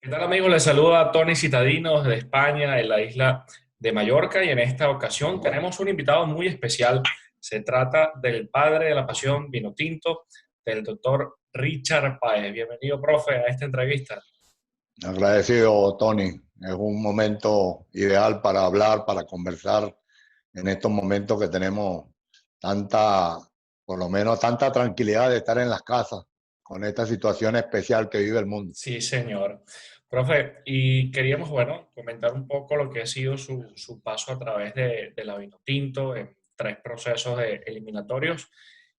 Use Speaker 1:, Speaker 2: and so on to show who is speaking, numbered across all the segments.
Speaker 1: ¿Qué tal, amigos? Les saluda Tony Citadino de España, en la isla de Mallorca, y en esta ocasión tenemos un invitado muy especial. Se trata del padre de la pasión vino tinto, del doctor Richard Páez. Bienvenido, profe, a esta entrevista.
Speaker 2: Agradecido, Tony. Es un momento ideal para hablar, para conversar en estos momentos que tenemos tanta, por lo menos tanta tranquilidad de estar en las casas con esta situación especial que vive el mundo.
Speaker 1: Sí, señor. Profe, y queríamos, bueno, comentar un poco lo que ha sido su paso a través de la vino tinto en tres procesos eliminatorios,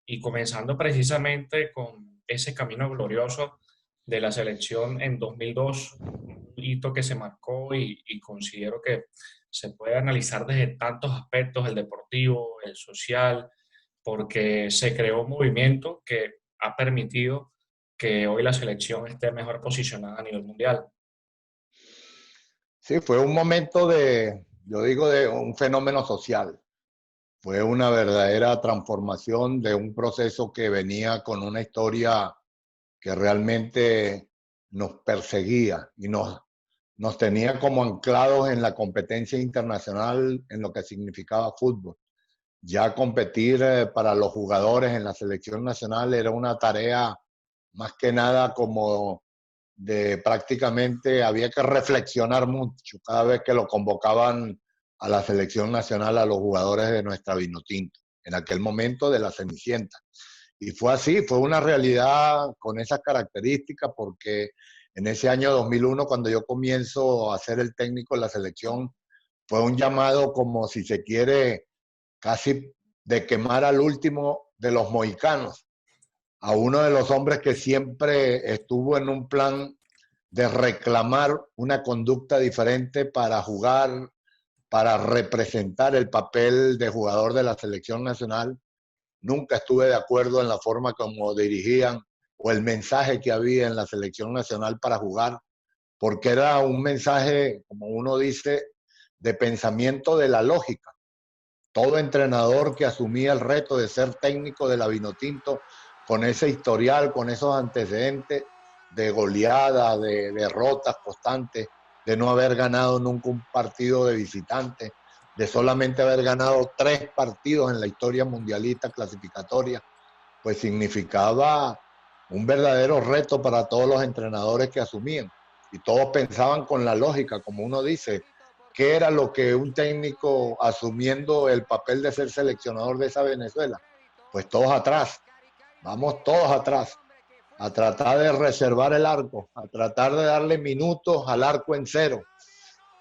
Speaker 1: y comenzando precisamente con ese camino glorioso de la selección en 2002, un hito que se marcó y considero que se puede analizar desde tantos aspectos: el deportivo, el social, porque se creó un movimiento que ha permitido que hoy la selección esté mejor posicionada a nivel mundial.
Speaker 2: Sí, fue un momento de, yo digo, de un fenómeno social. Fue una verdadera transformación de un proceso que venía con una historia que realmente nos perseguía y nos tenía como anclados en la competencia internacional en lo que significaba fútbol. Ya competir para los jugadores en la selección nacional era una tarea más que nada como de prácticamente había que reflexionar mucho cada vez que lo convocaban a la selección nacional a los jugadores de nuestra Vinotinto, en aquel momento de la Cenicienta. Y fue así, fue una realidad con esas características porque en ese año 2001, cuando yo comienzo a ser el técnico de la selección, fue un llamado como si se quiere casi de quemar al último de los mohicanos, a uno de los hombres que siempre estuvo en un plan de reclamar una conducta diferente para jugar, para representar el papel de jugador de la selección nacional. Nunca estuve de acuerdo en la forma como dirigían o el mensaje que había en la selección nacional para jugar, porque era un mensaje, como uno dice, de pensamiento de la lógica. Todo entrenador que asumía el reto de ser técnico de la Vinotinto, con ese historial, con esos antecedentes de goleada, de derrotas constantes, de no haber ganado nunca un partido de visitante, de solamente haber ganado 3 partidos en la historia mundialista clasificatoria, pues significaba un verdadero reto para todos los entrenadores que asumían. Y todos pensaban con la lógica, como uno dice, qué era lo que un técnico asumiendo el papel de ser seleccionador de esa Venezuela. Pues todos atrás, vamos todos atrás, a tratar de reservar el arco, a tratar de darle minutos al arco en cero.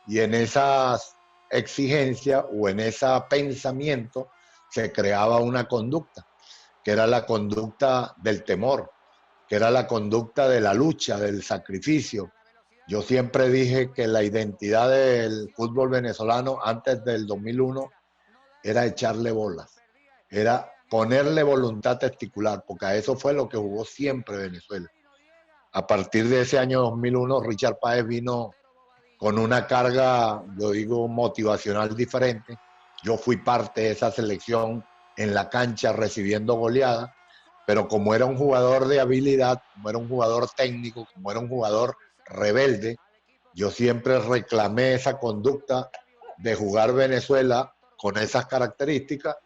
Speaker 2: Y en esas exigencias o en ese pensamiento se creaba una conducta, que era la conducta del temor, que era la conducta de la lucha, del sacrificio. Yo siempre dije que la identidad del fútbol venezolano antes del 2001 era echarle bolas, era ponerle voluntad testicular, porque a eso fue lo que jugó siempre Venezuela. A partir de ese año 2001, Richard Páez vino con una carga, yo digo, motivacional diferente. Yo fui parte de esa selección en la cancha recibiendo goleadas, pero como era un jugador de habilidad, como era un jugador técnico, como era un jugador rebelde, yo siempre reclamé esa conducta de jugar Venezuela con esas características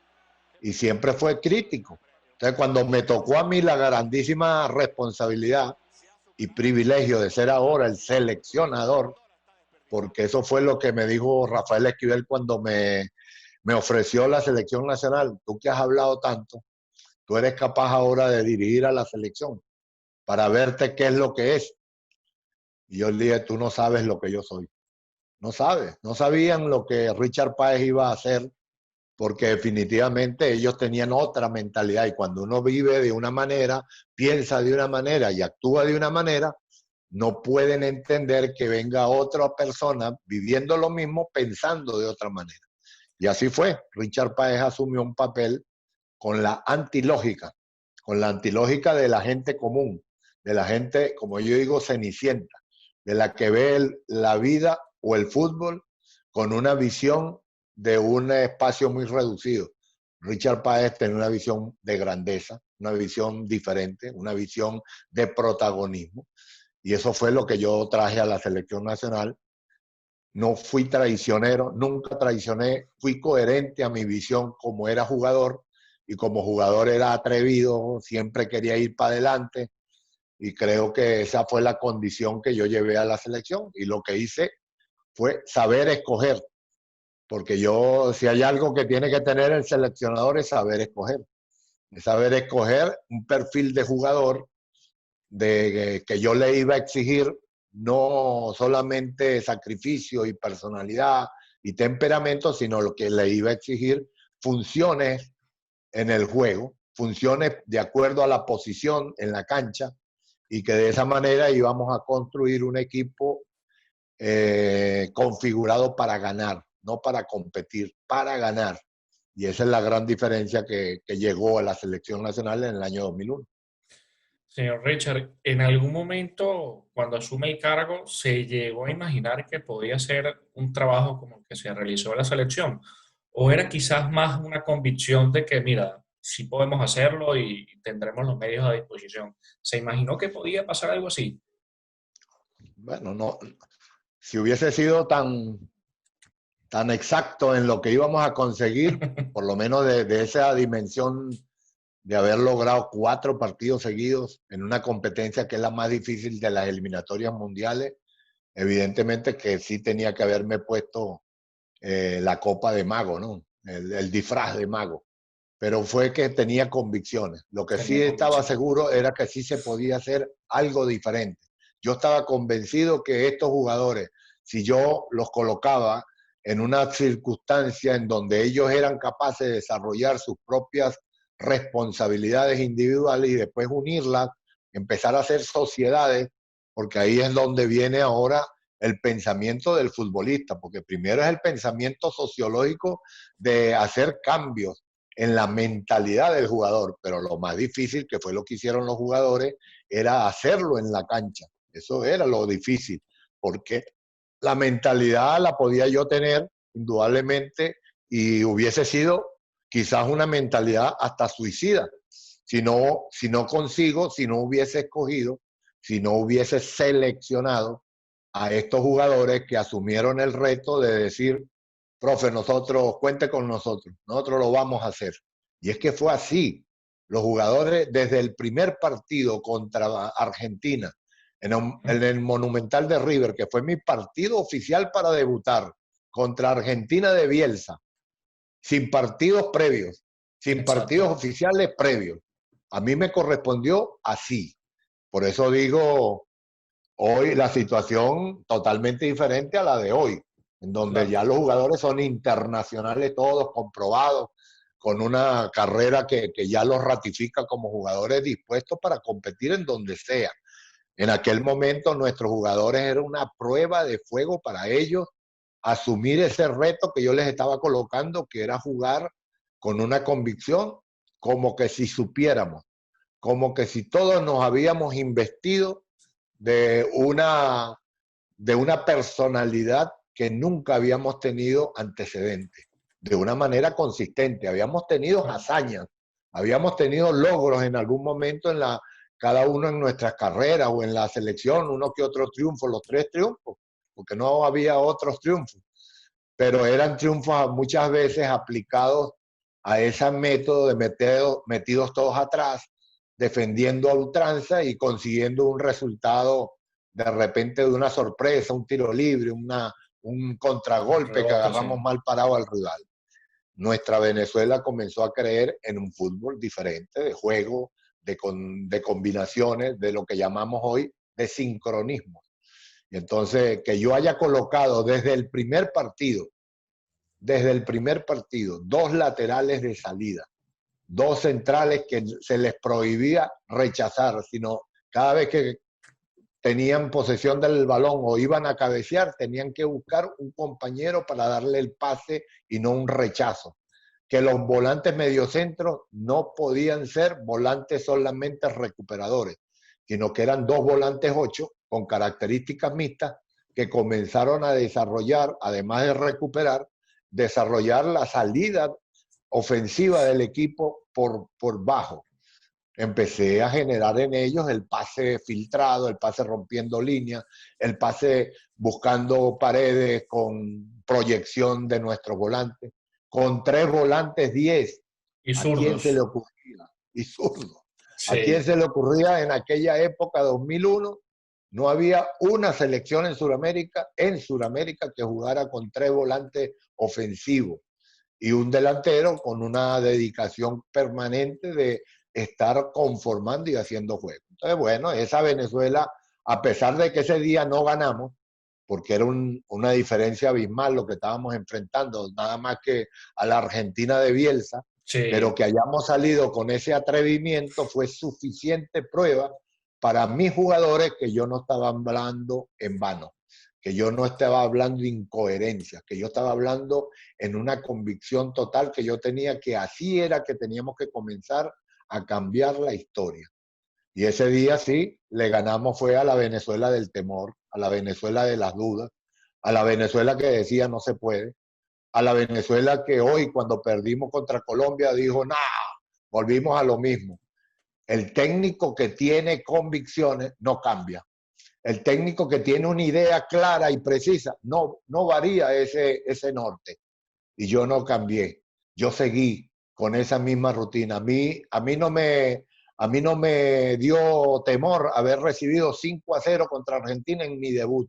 Speaker 2: y siempre fue crítico. Entonces, cuando me tocó a mí la grandísima responsabilidad y privilegio de ser ahora el seleccionador, porque eso fue lo que me dijo Rafael Esquivel cuando me ofreció la selección nacional. Tú que has hablado tanto, tú eres capaz ahora de dirigir a la selección para verte qué es lo que es. Y yo le dije, tú no sabes lo que yo soy. No sabes, no sabían lo que Richard Páez iba a hacer, porque definitivamente ellos tenían otra mentalidad y cuando uno vive de una manera, piensa de una manera y actúa de una manera, no pueden entender que venga otra persona viviendo lo mismo, pensando de otra manera. Y así fue. Richard Páez asumió un papel con la antilógica de la gente común, de la gente, como yo digo, cenicienta, de la que ve la vida o el fútbol con una visión de un espacio muy reducido. Richard Páez tenía una visión de grandeza, una visión diferente, una visión de protagonismo. Y eso fue lo que yo traje a la selección nacional. No fui traicionero, nunca traicioné, fui coherente a mi visión como era jugador, y como jugador era atrevido, siempre quería ir para adelante, y creo que esa fue la condición que yo llevé a la selección, y lo que hice fue saber escoger, porque yo, si hay algo que tiene que tener el seleccionador es saber escoger un perfil de jugador de que yo le iba a exigir no solamente sacrificio y personalidad y temperamento, sino lo que le iba a exigir funciones en el juego, funciones de acuerdo a la posición en la cancha, y que de esa manera íbamos a construir un equipo configurado para ganar, no para competir, para ganar. Y esa es la gran diferencia que llegó a la selección nacional en el año 2001.
Speaker 1: Señor Richard, ¿en algún momento cuando asume el cargo se llegó a imaginar que podía ser un trabajo como el que se realizó en la selección? ¿O era quizás más una convicción de que, mira, sí podemos hacerlo y tendremos los medios a disposición? ¿Se imaginó que podía pasar algo así?
Speaker 2: Bueno, no, si hubiese sido tan exacto en lo que íbamos a conseguir, por lo menos de esa dimensión de haber logrado 4 partidos seguidos en una competencia que es la más difícil de las eliminatorias mundiales, evidentemente que sí tenía que haberme puesto la copa de mago, ¿no? El disfraz de mago. Pero fue que tenía convicciones. Lo que sí
Speaker 1: Tenía
Speaker 2: estaba
Speaker 1: convicción.
Speaker 2: seguro era que sí se podía hacer algo diferente. Yo estaba convencido que estos jugadores, si yo los colocaba en una circunstancia en donde ellos eran capaces de desarrollar sus propias responsabilidades individuales y después unirlas, empezar a hacer sociedades, porque ahí es donde viene ahora el pensamiento del futbolista, porque primero es el pensamiento sociológico de hacer cambios en la mentalidad del jugador, pero lo más difícil, que fue lo que hicieron los jugadores, era hacerlo en la cancha. Eso era lo difícil, porque la mentalidad la podía yo tener, indudablemente, y hubiese sido quizás una mentalidad hasta suicida, si no consigo, si no hubiese escogido, si no hubiese seleccionado a estos jugadores que asumieron el reto de decir, profe, nosotros, cuente con nosotros lo vamos a hacer. Y es que fue así. Los jugadores, desde el primer partido contra Argentina, en el Monumental de River, que fue mi partido oficial para debutar, contra Argentina de Bielsa, sin partidos previos, sin partidos
Speaker 1: Exacto.
Speaker 2: oficiales previos. A mí me correspondió así. Por eso digo, hoy la situación totalmente diferente a la de hoy, en donde
Speaker 1: Claro.
Speaker 2: ya los jugadores son internacionales todos comprobados, con una carrera que ya los ratifica como jugadores dispuestos para competir en donde sea. En aquel momento nuestros jugadores eran una prueba de fuego para ellos asumir ese reto que yo les estaba colocando, que era jugar con una convicción, como que si supiéramos, como que si todos nos habíamos investido de una personalidad que nunca habíamos tenido antecedentes, de una manera consistente. Habíamos tenido
Speaker 1: Bueno,
Speaker 2: hazañas, habíamos tenido logros en algún momento cada uno en nuestras carreras o en la selección, uno que otro triunfo, los 3 triunfos, porque no había otros triunfos, pero eran triunfos muchas veces aplicados a ese método de metidos todos atrás, defendiendo a ultranza y consiguiendo un resultado de repente de una sorpresa, un tiro libre, un
Speaker 1: un
Speaker 2: contragolpe que
Speaker 1: rebote, sí.
Speaker 2: agarramos mal parado al rival. Nuestra Venezuela comenzó a creer en un fútbol diferente, de juego, de combinaciones, de lo que llamamos hoy de sincronismo. Y entonces, que yo haya colocado desde el primer partido, 2 laterales de salida, 2 centrales que se les prohibía rechazar, sino cada vez que tenían posesión del balón o iban a cabecear, tenían que buscar un compañero para darle el pase y no un rechazo. Que los volantes mediocentros no podían ser volantes solamente recuperadores, sino que eran 2 volantes 8 con características mixtas que comenzaron a desarrollar, además de recuperar, desarrollar la salida ofensiva del equipo por bajo. empecé a generar en ellos el pase filtrado, el pase rompiendo líneas, el pase buscando paredes con proyección de nuestros volantes, con 3 volantes 10.
Speaker 1: Y
Speaker 2: ¿A quién se le
Speaker 1: zurdos.
Speaker 2: ocurría? Y zurdo. ¿A quién
Speaker 1: Sí,
Speaker 2: se le ocurría en aquella época, 2001? No había una selección en Sudamérica que jugara con 3 volantes ofensivos y un delantero con una dedicación permanente de estar conformando y haciendo juego. Entonces, bueno, esa Venezuela, a pesar de que ese día no ganamos, porque era una diferencia abismal lo que estábamos enfrentando, nada más que a la Argentina de Bielsa, pero
Speaker 1: sí.
Speaker 2: que hayamos salido con ese atrevimiento fue suficiente prueba para mis jugadores que yo no estaba hablando en vano, que yo no estaba hablando de incoherencias, que yo estaba hablando en una convicción total que yo tenía que así era que teníamos que comenzar a cambiar la historia. Y ese día sí, le ganamos fue a la Venezuela del temor, a la Venezuela de las dudas, a la Venezuela que decía no se puede, a la Venezuela que hoy cuando perdimos contra Colombia dijo, nah, volvimos a lo mismo. El técnico que tiene convicciones no cambia. El técnico que tiene una idea clara y precisa no varía ese norte. Y yo no cambié. Yo seguí con esa misma rutina. A mí no me dio temor haber recibido 5-0 contra Argentina en mi debut,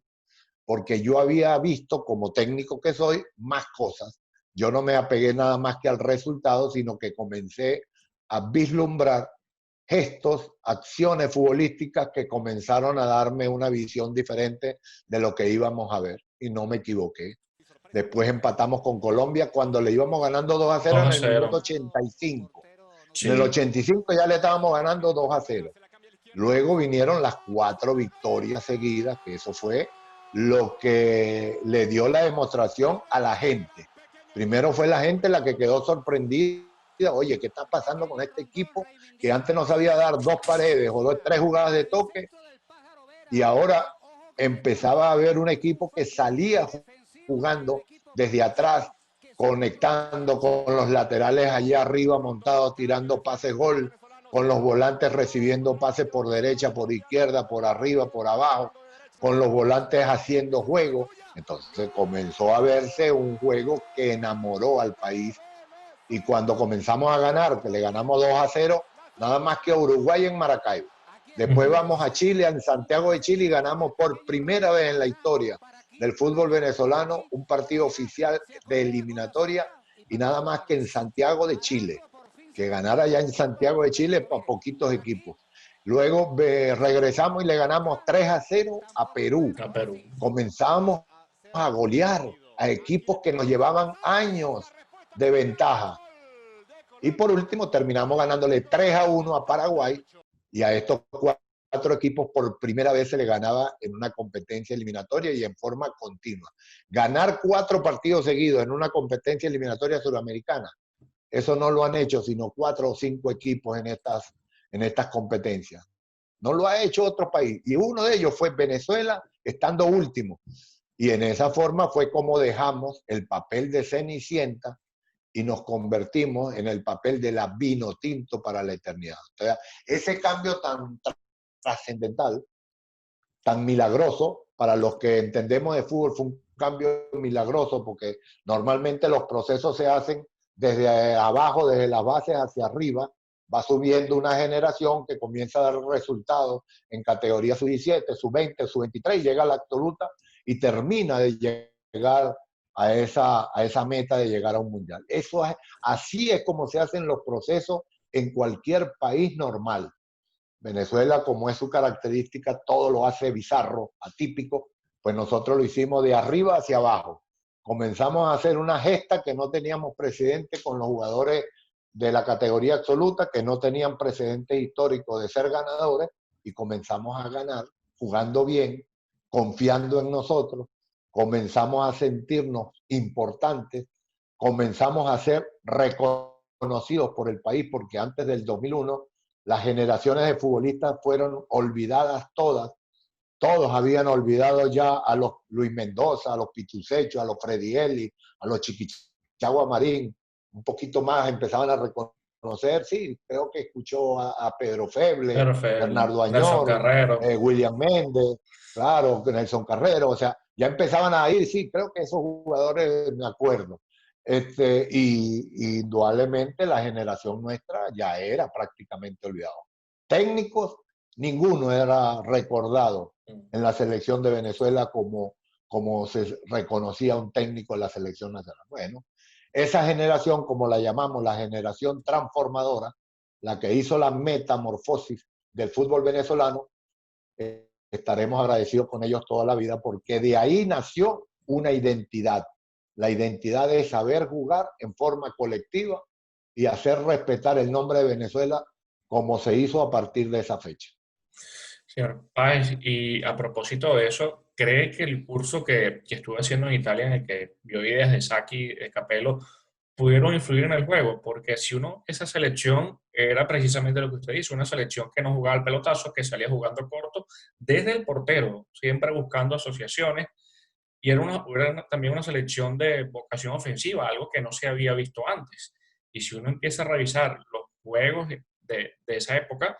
Speaker 2: porque yo había visto, como técnico que soy, más cosas. Yo no me apegué nada más que al resultado, sino que comencé a vislumbrar gestos, acciones futbolísticas que comenzaron a darme una visión diferente de lo que íbamos a ver. Y no me equivoqué. Después empatamos con Colombia cuando le íbamos ganando 2-0
Speaker 1: 2 a
Speaker 2: en el minuto
Speaker 1: 0.
Speaker 2: 85. En el
Speaker 1: Sí.
Speaker 2: 85 ya le estábamos ganando 2-0. Luego vinieron las 4 victorias seguidas, que eso fue lo que le dio la demostración a la gente. Primero fue la gente la que quedó sorprendida. Oye, ¿qué está pasando con este equipo que antes no sabía dar 2 paredes o 3 jugadas de toque? Y ahora empezaba a ver un equipo que salía jugando desde atrás, conectando con los laterales allá arriba montados, tirando pases gol, con los volantes recibiendo pases por derecha, por izquierda, por arriba, por abajo, con los volantes haciendo juego. Entonces comenzó a verse un juego que enamoró al país. Y cuando comenzamos a ganar, que le ganamos 2-0, nada más que a Uruguay en Maracaibo. Después
Speaker 1: Ujú.
Speaker 2: vamos a Chile, en Santiago de Chile, y ganamos por primera vez en la historia del fútbol venezolano un partido oficial de eliminatoria, y nada más que en Santiago de Chile, que ganar allá en Santiago de Chile para poquitos equipos. Luego regresamos y le ganamos 3-0 a Perú.
Speaker 1: A Perú.
Speaker 2: Comenzamos a golear a equipos que nos llevaban años de ventaja. Y por último, terminamos ganándole 3-1 a Paraguay, y a estos 4 equipos por primera vez se le ganaba en una competencia eliminatoria y en forma continua. Ganar 4 partidos seguidos en una competencia eliminatoria suramericana, eso no lo han hecho sino 4 o 5 equipos en estas competencias. No lo ha hecho otro país. Y uno de ellos fue Venezuela, estando último. Y en esa forma fue como dejamos el papel de Cenicienta y nos convertimos en el papel de la vino tinto para la eternidad. O sea, ese cambio tan trascendental, tan milagroso, para los que entendemos de fútbol, fue un cambio milagroso, porque normalmente los procesos se hacen desde abajo, desde las bases hacia arriba, va subiendo una generación que comienza a dar resultados en categoría sub-17, sub-20, sub-23, llega a la absoluta y termina de llegar a esa meta de llegar a un mundial. Así es como se hacen los procesos en cualquier país normal. Venezuela, como es su característica, todo lo hace bizarro, atípico, pues nosotros lo hicimos de arriba hacia abajo. Comenzamos a hacer una gesta que no teníamos precedente con los jugadores de la categoría absoluta, que no tenían precedente histórico de ser ganadores, y comenzamos a ganar jugando bien, confiando en nosotros, comenzamos a sentirnos importantes, comenzamos a ser reconocidos por el país, porque antes del 2001 las generaciones de futbolistas fueron olvidadas todas. Todos habían olvidado ya a los Luis Mendoza, a los Pitucecho, a los Freddy Eli, a los Chiquichagua Marín. Un poquito más empezaban a reconocer conocer, sí, creo que escuchó a Pedro Feble,
Speaker 1: Pero fue el
Speaker 2: Bernardo
Speaker 1: Nelson
Speaker 2: Añor,
Speaker 1: Carrero.
Speaker 2: William Méndez, claro, Nelson Carrero, o sea, ya empezaban a ir, sí, creo que esos jugadores me acuerdo. Y indudablemente la generación nuestra ya era prácticamente olvidado. Técnicos, ninguno era recordado en la selección de Venezuela como se reconocía un técnico en la selección nacional. Bueno, esa generación, como la llamamos, la generación transformadora, la que hizo la metamorfosis del fútbol venezolano, estaremos agradecidos con ellos toda la vida porque de ahí nació una identidad. La identidad de saber jugar en forma colectiva y hacer respetar el nombre de Venezuela como se hizo a partir de esa fecha.
Speaker 1: Señor Páez, y a propósito de eso, ¿cree que el curso que estuve haciendo en Italia, en el que vio ideas de Sacchi, de Capello, pudieron influir en el juego? Porque si uno, esa selección era precisamente lo que usted dice, una selección que no jugaba al pelotazo, que salía jugando corto, desde el portero, siempre buscando asociaciones, y también una selección de vocación ofensiva, algo que no se había visto antes. Y si uno empieza a revisar los juegos de esa época,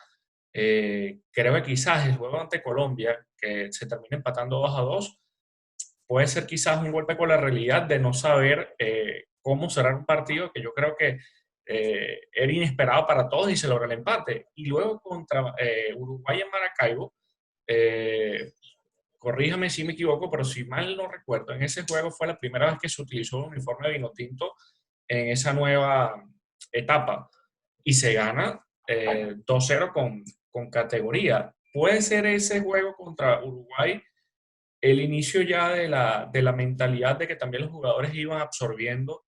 Speaker 1: creo que quizás el juego ante Colombia, que se termina empatando 2-2, puede ser quizás un golpe con la realidad de no saber cómo cerrar un partido que yo creo que era inesperado para todos y se logra el empate. Y luego contra Uruguay en Maracaibo, eh, corríjame si me equivoco, pero si mal no recuerdo, en ese juego fue la primera vez que se utilizó un uniforme de vino tinto en esa nueva etapa y se gana 2-0 con categoría. ¿Puede ser ese juego contra Uruguay el inicio ya de la mentalidad de que también los jugadores iban absorbiendo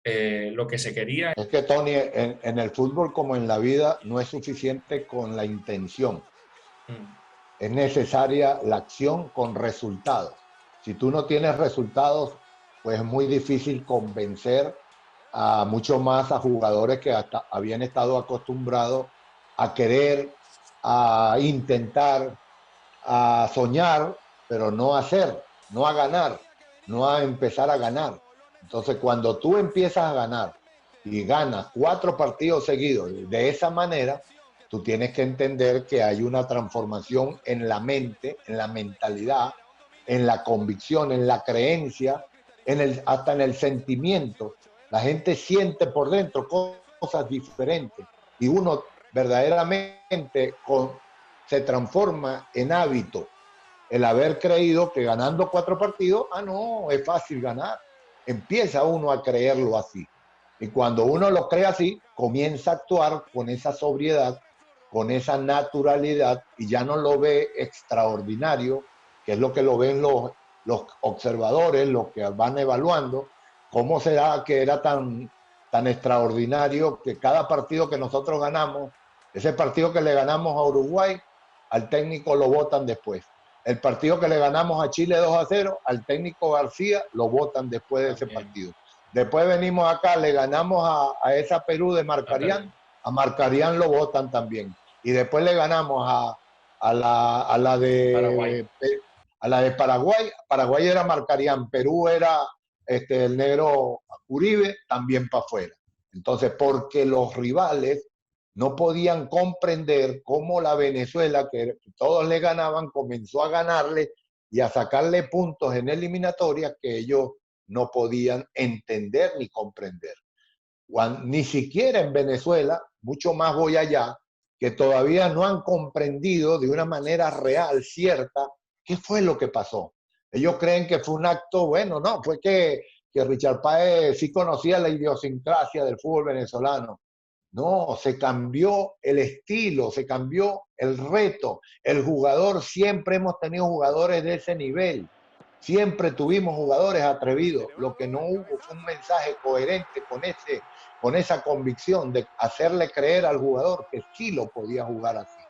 Speaker 1: lo que se quería?
Speaker 2: Es que, Tony, en el fútbol como en la vida no es suficiente con la intención.
Speaker 1: Mm,
Speaker 2: Es necesaria la acción con resultados. Si tú no tienes resultados, pues es muy difícil convencer a mucho más a jugadores que hasta habían estado acostumbrados a querer, a intentar, a soñar, pero no a hacer, no a ganar, no a empezar a ganar. Entonces, cuando tú empiezas a ganar y ganas 4 partidos seguidos de esa manera, tú tienes que entender que hay una transformación en la mente, en la mentalidad, en la convicción, en la creencia, hasta en el sentimiento. La gente siente por dentro cosas diferentes y uno verdaderamente se transforma en hábito. El haber creído que ganando 4 partidos, no, es fácil ganar. Empieza uno a creerlo así. Y cuando uno lo cree así, comienza a actuar con esa sobriedad, con esa naturalidad y ya no lo ve extraordinario, que es lo que lo ven los observadores, los que van evaluando, cómo será que era tan extraordinario que cada partido que nosotros ganamos, ese partido que le ganamos a Uruguay, al técnico lo votan después. El partido que le ganamos a Chile 2-0, al técnico García lo votan después de ese
Speaker 1: también,
Speaker 2: partido. Después venimos acá, le ganamos a esa Perú de
Speaker 1: a Perú.
Speaker 2: A Marcarián lo votan también. Y después le ganamos a la
Speaker 1: Paraguay.
Speaker 2: de Paraguay. Paraguay era Marcarián, Perú era el negro Uribe, también para afuera. Entonces, porque los rivales no podían comprender cómo la Venezuela, que todos le ganaban, comenzó a ganarle y a sacarle puntos en eliminatorias que ellos no podían entender ni comprender. Ni siquiera en Venezuela, mucho más voy allá, que todavía no han comprendido de una manera real, cierta, qué fue lo que pasó. Ellos creen que fue un acto, bueno, no, fue que Richard Páez sí conocía la idiosincrasia del fútbol venezolano. No, se cambió el estilo, se cambió el reto. El jugador, siempre hemos tenido jugadores de ese nivel. Siempre tuvimos jugadores atrevidos. Lo que no hubo fue un mensaje coherente con esa convicción de hacerle creer al jugador que sí lo podía jugar así.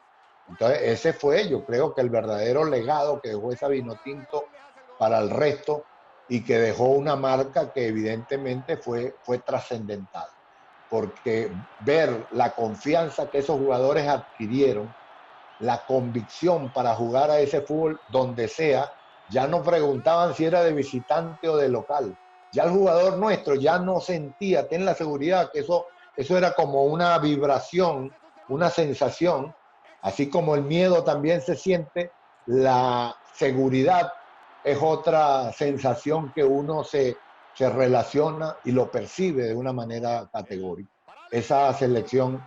Speaker 2: Entonces, ese fue, yo creo que el verdadero legado que dejó esa Vinotinto para el resto y que dejó una marca que evidentemente fue trascendental porque ver la confianza que esos jugadores adquirieron, la convicción para jugar a ese fútbol donde sea, ya no preguntaban si era de visitante o de local. Ya el jugador nuestro ya no sentía, ten la seguridad que eso era como una vibración, una sensación, así como el miedo también se siente, la seguridad es otra sensación que uno se relaciona y lo percibe de una manera categórica. Esa selección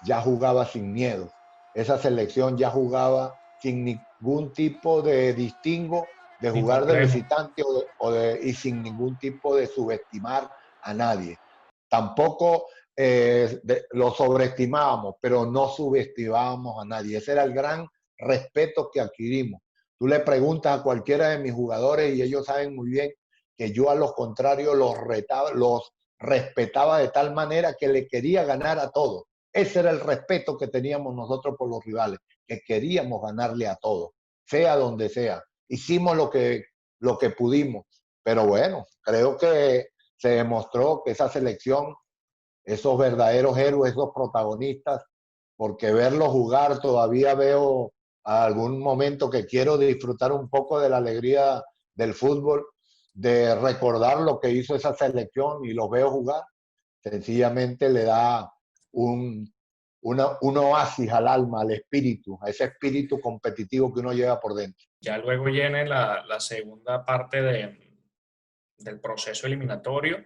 Speaker 2: ya jugaba sin miedo, esa selección ya jugaba sin ningún tipo de distingo de
Speaker 1: Ni
Speaker 2: jugar de
Speaker 1: complejo.
Speaker 2: visitante y sin ningún tipo de subestimar a nadie. Tampoco lo sobreestimábamos, pero no subestimábamos a nadie. Ese era el gran respeto que adquirimos. Tú le preguntas a cualquiera de mis jugadores y ellos saben muy bien que yo a los contrarios los retaba, los respetaba de tal manera que le quería ganar a todos. Ese era el respeto que teníamos nosotros por los rivales, que queríamos ganarle a todos, sea donde sea. Hicimos lo que pudimos, pero bueno, creo que se demostró que esa selección, esos verdaderos héroes, esos protagonistas, porque verlos jugar todavía veo a algún momento que quiero disfrutar un poco de la alegría del fútbol, de recordar lo que hizo esa selección y los veo jugar, sencillamente le da un, un oasis al alma, al espíritu, a ese espíritu competitivo que uno lleva por dentro.
Speaker 1: Ya luego viene la segunda parte del proceso eliminatorio,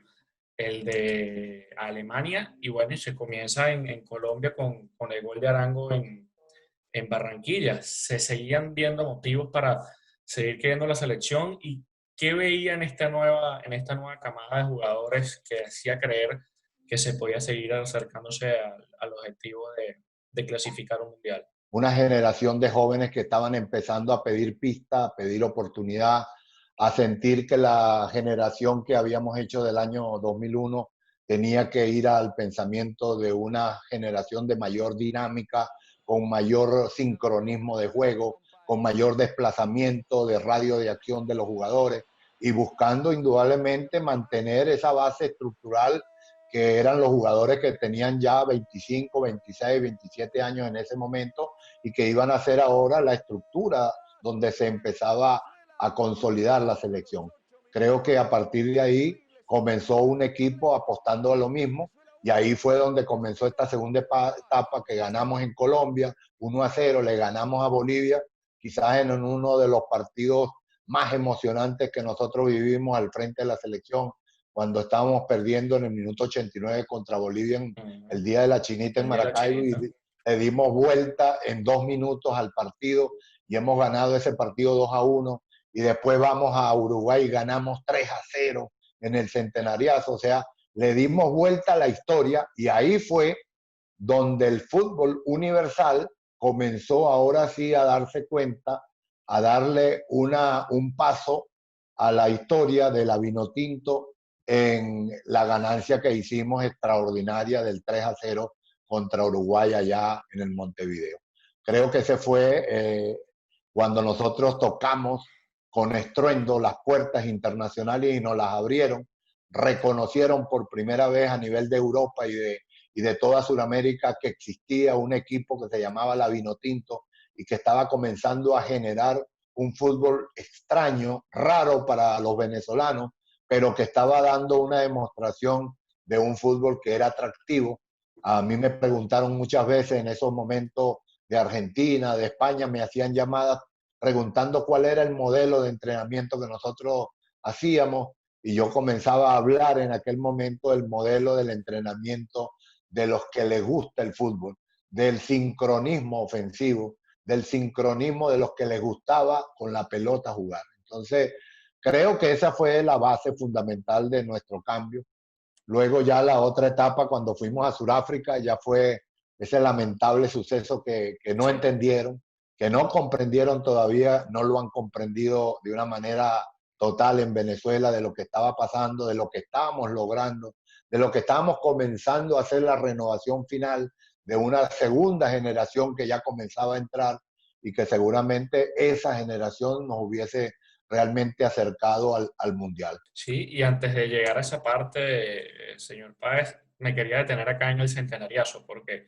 Speaker 1: el de Alemania, y bueno, y se comienza en Colombia con el gol de Arango en Barranquilla. Se seguían viendo motivos para seguir queriendo la selección y qué veía en esta nueva camada de jugadores que hacía creer que se podía seguir acercándose al objetivo de clasificar un mundial.
Speaker 2: Una generación de jóvenes que estaban empezando a pedir pista, a pedir oportunidad, a sentir que la generación que habíamos hecho del año 2001 tenía que ir al pensamiento de una generación de mayor dinámica, con mayor sincronismo de juego, con mayor desplazamiento de radio de acción de los jugadores y buscando indudablemente mantener esa base estructural que eran los jugadores que tenían ya 25, 26, 27 años en ese momento y que iban a ser ahora la estructura donde se empezaba a consolidar la selección. Creo que a partir de ahí comenzó un equipo apostando a lo mismo y ahí fue donde comenzó esta segunda etapa que ganamos en Colombia, 1-0, le ganamos a Bolivia, quizás en uno de los partidos más emocionantes que nosotros vivimos al frente de la selección, cuando estábamos perdiendo en el minuto 89 contra Bolivia en el Día de la Chinita en
Speaker 1: El día de la
Speaker 2: Maracaibo y
Speaker 1: chinita.
Speaker 2: le dimos vuelta en 2 minutos al partido y hemos ganado ese partido 2-1 y después vamos a Uruguay y ganamos 3-0 en el Centenariazo, o sea, le dimos vuelta a la historia y ahí fue donde el fútbol universal comenzó ahora sí a darse cuenta, a darle un paso a la historia de la Vinotinto en la ganancia que hicimos extraordinaria del 3-0 contra Uruguay allá en el Montevideo. Creo que ese fue cuando nosotros tocamos con estruendo las puertas internacionales y nos las abrieron, reconocieron por primera vez a nivel de Europa y de toda Sudamérica que existía un equipo que se llamaba la Vinotinto y que estaba comenzando a generar un fútbol extraño, raro para los venezolanos, pero que estaba dando una demostración de un fútbol que era atractivo. A mí me preguntaron muchas veces en esos momentos de Argentina, de España, me hacían llamadas preguntando cuál era el modelo de entrenamiento que nosotros hacíamos y yo comenzaba a hablar en aquel momento del modelo del entrenamiento de los que les gusta el fútbol, del sincronismo ofensivo, del sincronismo de los que les gustaba con la pelota jugar. Entonces, creo que esa fue la base fundamental de nuestro cambio. Luego ya la otra etapa, cuando fuimos a Sudáfrica, ya fue ese lamentable suceso que no
Speaker 1: Sí.
Speaker 2: entendieron, que no comprendieron todavía, no lo han comprendido de una manera total en Venezuela de lo que estaba pasando, de lo que estábamos logrando, de lo que estábamos comenzando a hacer la renovación final de una segunda generación que ya comenzaba a entrar y que seguramente esa generación nos hubiese realmente acercado al Mundial.
Speaker 1: Sí, y antes de llegar a esa parte, señor Páez, me quería detener acá en el centenariazo, porque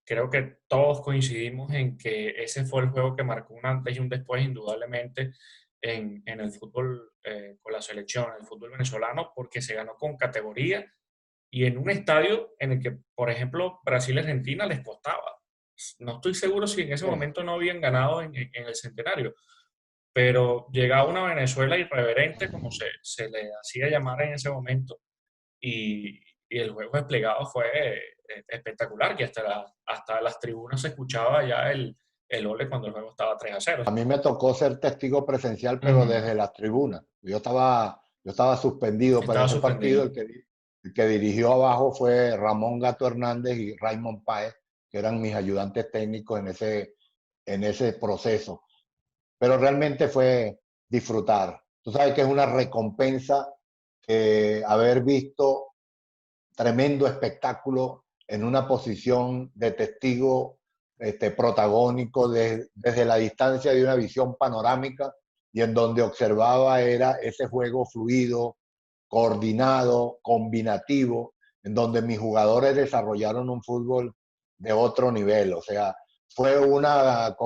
Speaker 1: creo que todos coincidimos en que ese fue el juego que marcó un antes y un después, indudablemente, en el fútbol con la selección, en el fútbol venezolano, porque se ganó con categoría y en un estadio en el que, por ejemplo, Brasil-Argentina les costaba. No estoy seguro si en ese
Speaker 2: Sí.
Speaker 1: momento no habían ganado en el centenario, pero llegaba una Venezuela irreverente, como se le hacía llamar en ese momento, y, y el juego desplegado fue espectacular, que hasta las tribunas se escuchaba ya el ole cuando el juego estaba 3-0.
Speaker 2: A mí me tocó ser testigo presencial, pero
Speaker 1: Ujú.
Speaker 2: desde las tribunas. Yo estaba suspendido para
Speaker 1: Estaba
Speaker 2: ese partido.
Speaker 1: suspendido.
Speaker 2: El que dirigió abajo fue Ramón Gato Hernández y Raymond Páez, que eran mis ayudantes técnicos en ese proceso. Pero realmente fue disfrutar. Tú sabes que es una recompensa haber visto tremendo espectáculo en una posición de testigo protagónico desde la distancia de una visión panorámica y en donde observaba era ese juego fluido, coordinado, combinativo, en donde mis jugadores desarrollaron un fútbol de otro nivel. O sea, fue una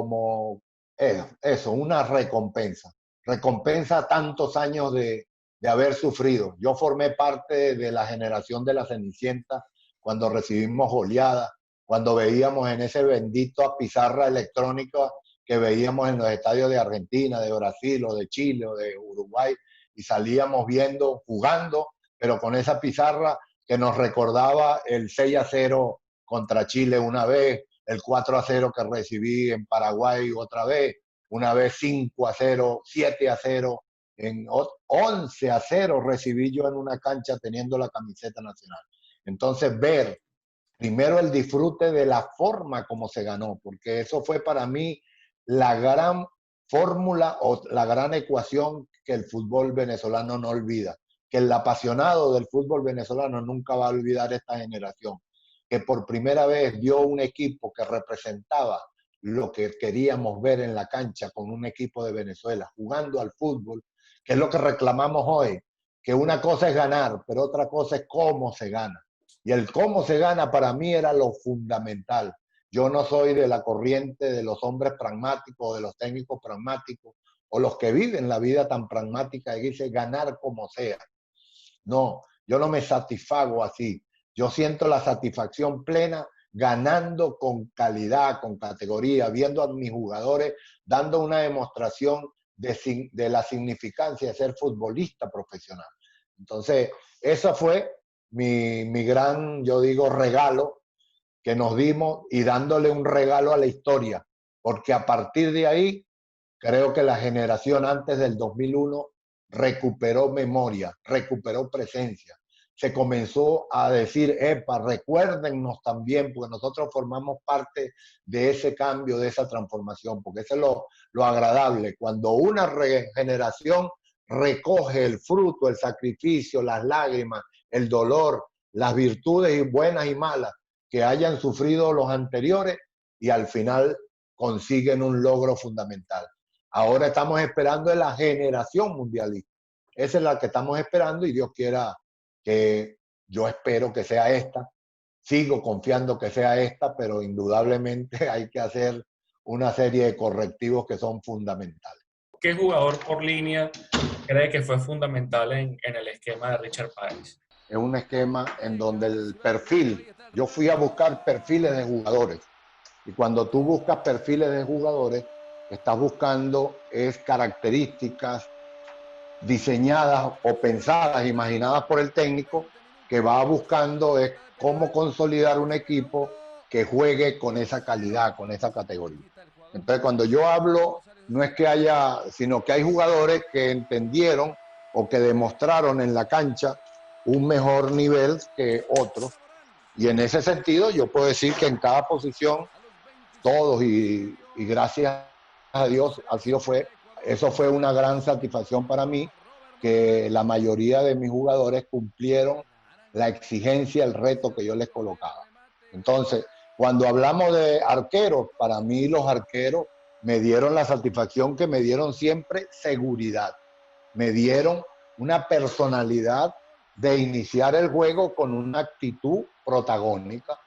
Speaker 2: recompensa. Recompensa a tantos años de haber sufrido. Yo formé parte de la generación de la Cenicienta cuando recibimos goleadas, cuando veíamos en ese bendito pizarra electrónica que veíamos en los estadios de Argentina, de Brasil o de Chile o de Uruguay, y salíamos viendo, jugando, pero con esa pizarra que nos recordaba el 6-0 contra Chile una vez, el 4-0 que recibí en Paraguay otra vez, una vez 5-0, 7-0, en 11-0 recibí yo en una cancha teniendo la camiseta nacional. Entonces, ver primero el disfrute de la forma como se ganó, porque eso fue para mí la gran fórmula o la gran ecuación que el fútbol venezolano no olvida, que el apasionado del fútbol venezolano nunca va a olvidar esta generación, que por primera vez vio un equipo que representaba lo que queríamos ver en la cancha con un equipo de Venezuela, jugando al fútbol, que es lo que reclamamos hoy, que una cosa es ganar, pero otra cosa es cómo se gana. Y el cómo se gana para mí era lo fundamental. Yo no soy de la corriente de los hombres pragmáticos, de los técnicos pragmáticos, o los que viven la vida tan pragmática y dicen ganar como sea. No, yo no me satisfago así. Yo siento la satisfacción plena ganando con calidad, con categoría, viendo a mis jugadores dando una demostración de la significancia de ser futbolista profesional. Entonces, eso fue mi gran, yo digo, regalo que nos dimos y dándole un regalo a la historia, porque a partir de ahí creo que la generación antes del 2001 recuperó memoria, recuperó presencia. Se comenzó a decir, epa, recuérdennos también, porque nosotros formamos parte de ese cambio, de esa transformación, porque eso es lo agradable. Cuando una generación recoge el fruto, el sacrificio, las lágrimas, el dolor, las virtudes buenas y malas que hayan sufrido los anteriores y al final consiguen un logro fundamental. Ahora estamos esperando la generación mundialista. Esa es la que estamos esperando y Dios quiera que yo espero que sea esta. Sigo confiando que sea esta, pero indudablemente hay que hacer una serie de correctivos que son fundamentales.
Speaker 1: ¿Qué jugador por línea cree que fue fundamental en el esquema de Richard Páez?
Speaker 2: Es un esquema en donde el perfil, yo fui a buscar perfiles de jugadores. Y cuando tú buscas perfiles de jugadores, estás buscando es características diseñadas o pensadas, imaginadas por el técnico, que va buscando es cómo consolidar un equipo que juegue con esa calidad, con esa categoría. Entonces, cuando yo hablo, no es que haya, sino que hay jugadores que entendieron o que demostraron en la cancha un mejor nivel que otros. Y en ese sentido, yo puedo decir que en cada posición, todos, y gracias a Dios, eso fue una gran satisfacción para mí, que la mayoría de mis jugadores cumplieron la exigencia, el reto que yo les colocaba. Entonces, cuando hablamos de arqueros, para mí los arqueros me dieron la satisfacción que me dieron siempre seguridad, me dieron una personalidad de iniciar el juego con una actitud protagónica.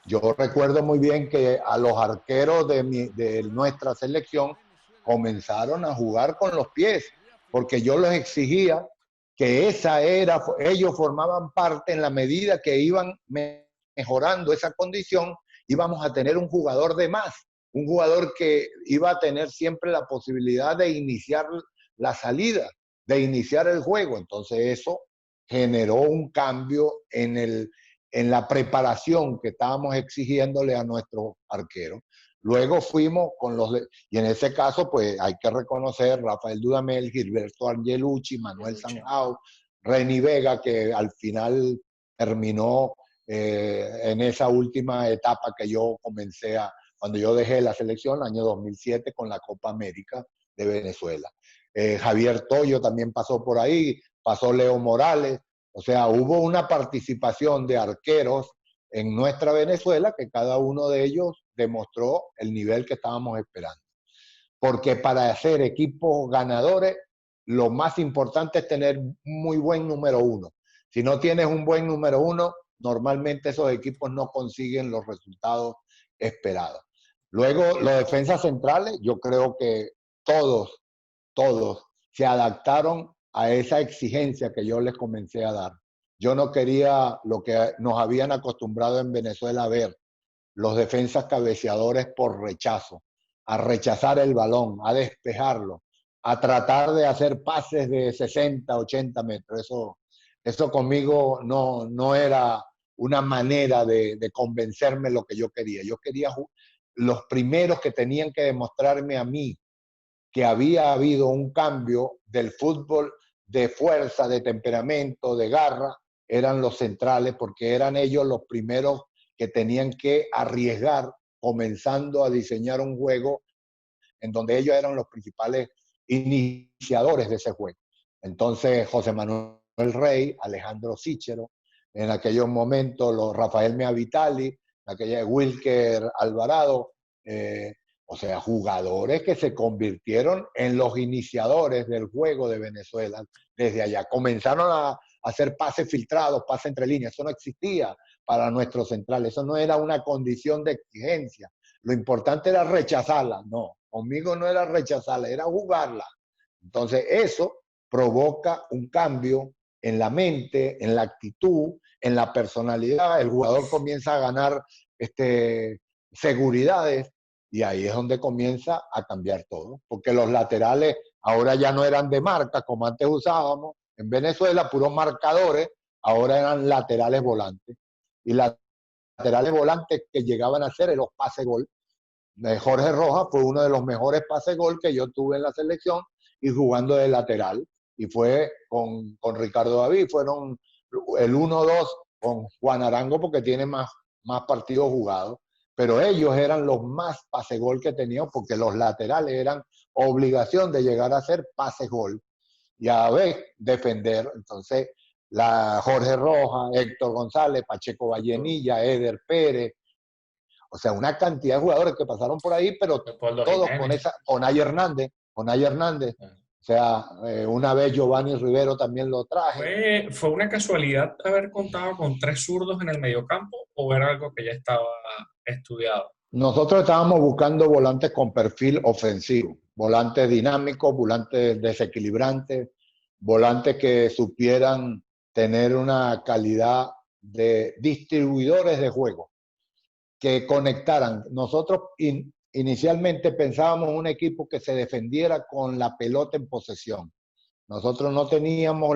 Speaker 2: Yo recuerdo muy bien que a los arqueros de nuestra selección comenzaron a jugar con los pies, porque yo les exigía que esa era, ellos formaban parte en la medida que iban mejorando esa condición, íbamos a tener un jugador de más, un jugador que iba a tener siempre la posibilidad de iniciar la salida, de iniciar el juego. Entonces eso generó un cambio en la preparación que estábamos exigiéndole a nuestros arqueros. Luego fuimos con y en ese caso, pues hay que reconocer Rafael Dudamel, Gilberto Angelucci, Manuel Sanjao, Reni Vega, que al final terminó en esa última etapa que yo comencé cuando yo dejé la selección, año 2007, con la Copa América de Venezuela. Javier Toyo también pasó por ahí, pasó Leo Morales, o sea, hubo una participación de arqueros en nuestra Venezuela que cada uno de ellos demostró el nivel que estábamos esperando. Porque para hacer equipos ganadores, lo más importante es tener un muy buen número uno. Si no tienes un buen número uno, normalmente esos equipos no consiguen los resultados esperados. Luego, los defensas centrales, yo creo que todos se adaptaron a esa exigencia que yo les comencé a dar. Yo no quería lo que nos habían acostumbrado en Venezuela a ver, los defensas cabeceadores por rechazo, a rechazar el balón, a despejarlo, a tratar de hacer pases de 60, 80 metros. Eso conmigo no era una manera de convencerme lo que yo quería. Yo quería los primeros que tenían que demostrarme a mí que había habido un cambio del fútbol de fuerza, de temperamento, de garra, eran los centrales, porque eran ellos los primeros que tenían que arriesgar, comenzando a diseñar un juego en donde ellos eran los principales iniciadores de ese juego. Entonces, José Manuel Rey, Alejandro Sichero, en aquellos momentos Rafael Mea Vitali, aquella Wilker Alvarado, o sea, jugadores que se convirtieron en los iniciadores del juego de Venezuela desde allá. Comenzaron a hacer pases filtrados, pases entre líneas. Eso no existía para nuestros centrales. Eso no era una condición de exigencia. Lo importante era rechazarla. No, conmigo no era rechazarla, era jugarla. Entonces eso provoca un cambio en la mente, en la actitud, en la personalidad. El jugador comienza a ganar seguridades y ahí es donde comienza a cambiar todo. Porque los laterales ahora ya no eran de marca como antes usábamos. En Venezuela, puros marcadores, ahora eran laterales volantes. Y laterales volantes que llegaban a hacer los pase-gol. Jorge Rojas fue uno de los mejores pase-gol que yo tuve en la selección y jugando de lateral. Y fue con Ricardo David, fueron el 1-2 con Juan Arango porque tiene más partidos jugados. Pero ellos eran los más pase-gol que tenían porque los laterales eran obligación de llegar a hacer pase-gol y a ver defender. Entonces, Jorge Rojas, Héctor González, Pacheco Vallenilla, Eder Pérez, o sea, una cantidad de jugadores que pasaron por ahí, pero todos con Ay Hernández. O sea, una vez Giovanni Rivero también lo traje.
Speaker 1: ¿Fue una casualidad haber contado con 3 zurdos en el mediocampo o era algo que ya estaba estudiado?
Speaker 2: Nosotros estábamos buscando volantes con perfil ofensivo, volantes dinámicos, volantes desequilibrantes, volantes que supieran tener una calidad de distribuidores de juego, que conectaran. Nosotros inicialmente pensábamos un equipo que se defendiera con la pelota en posesión. Nosotros no teníamos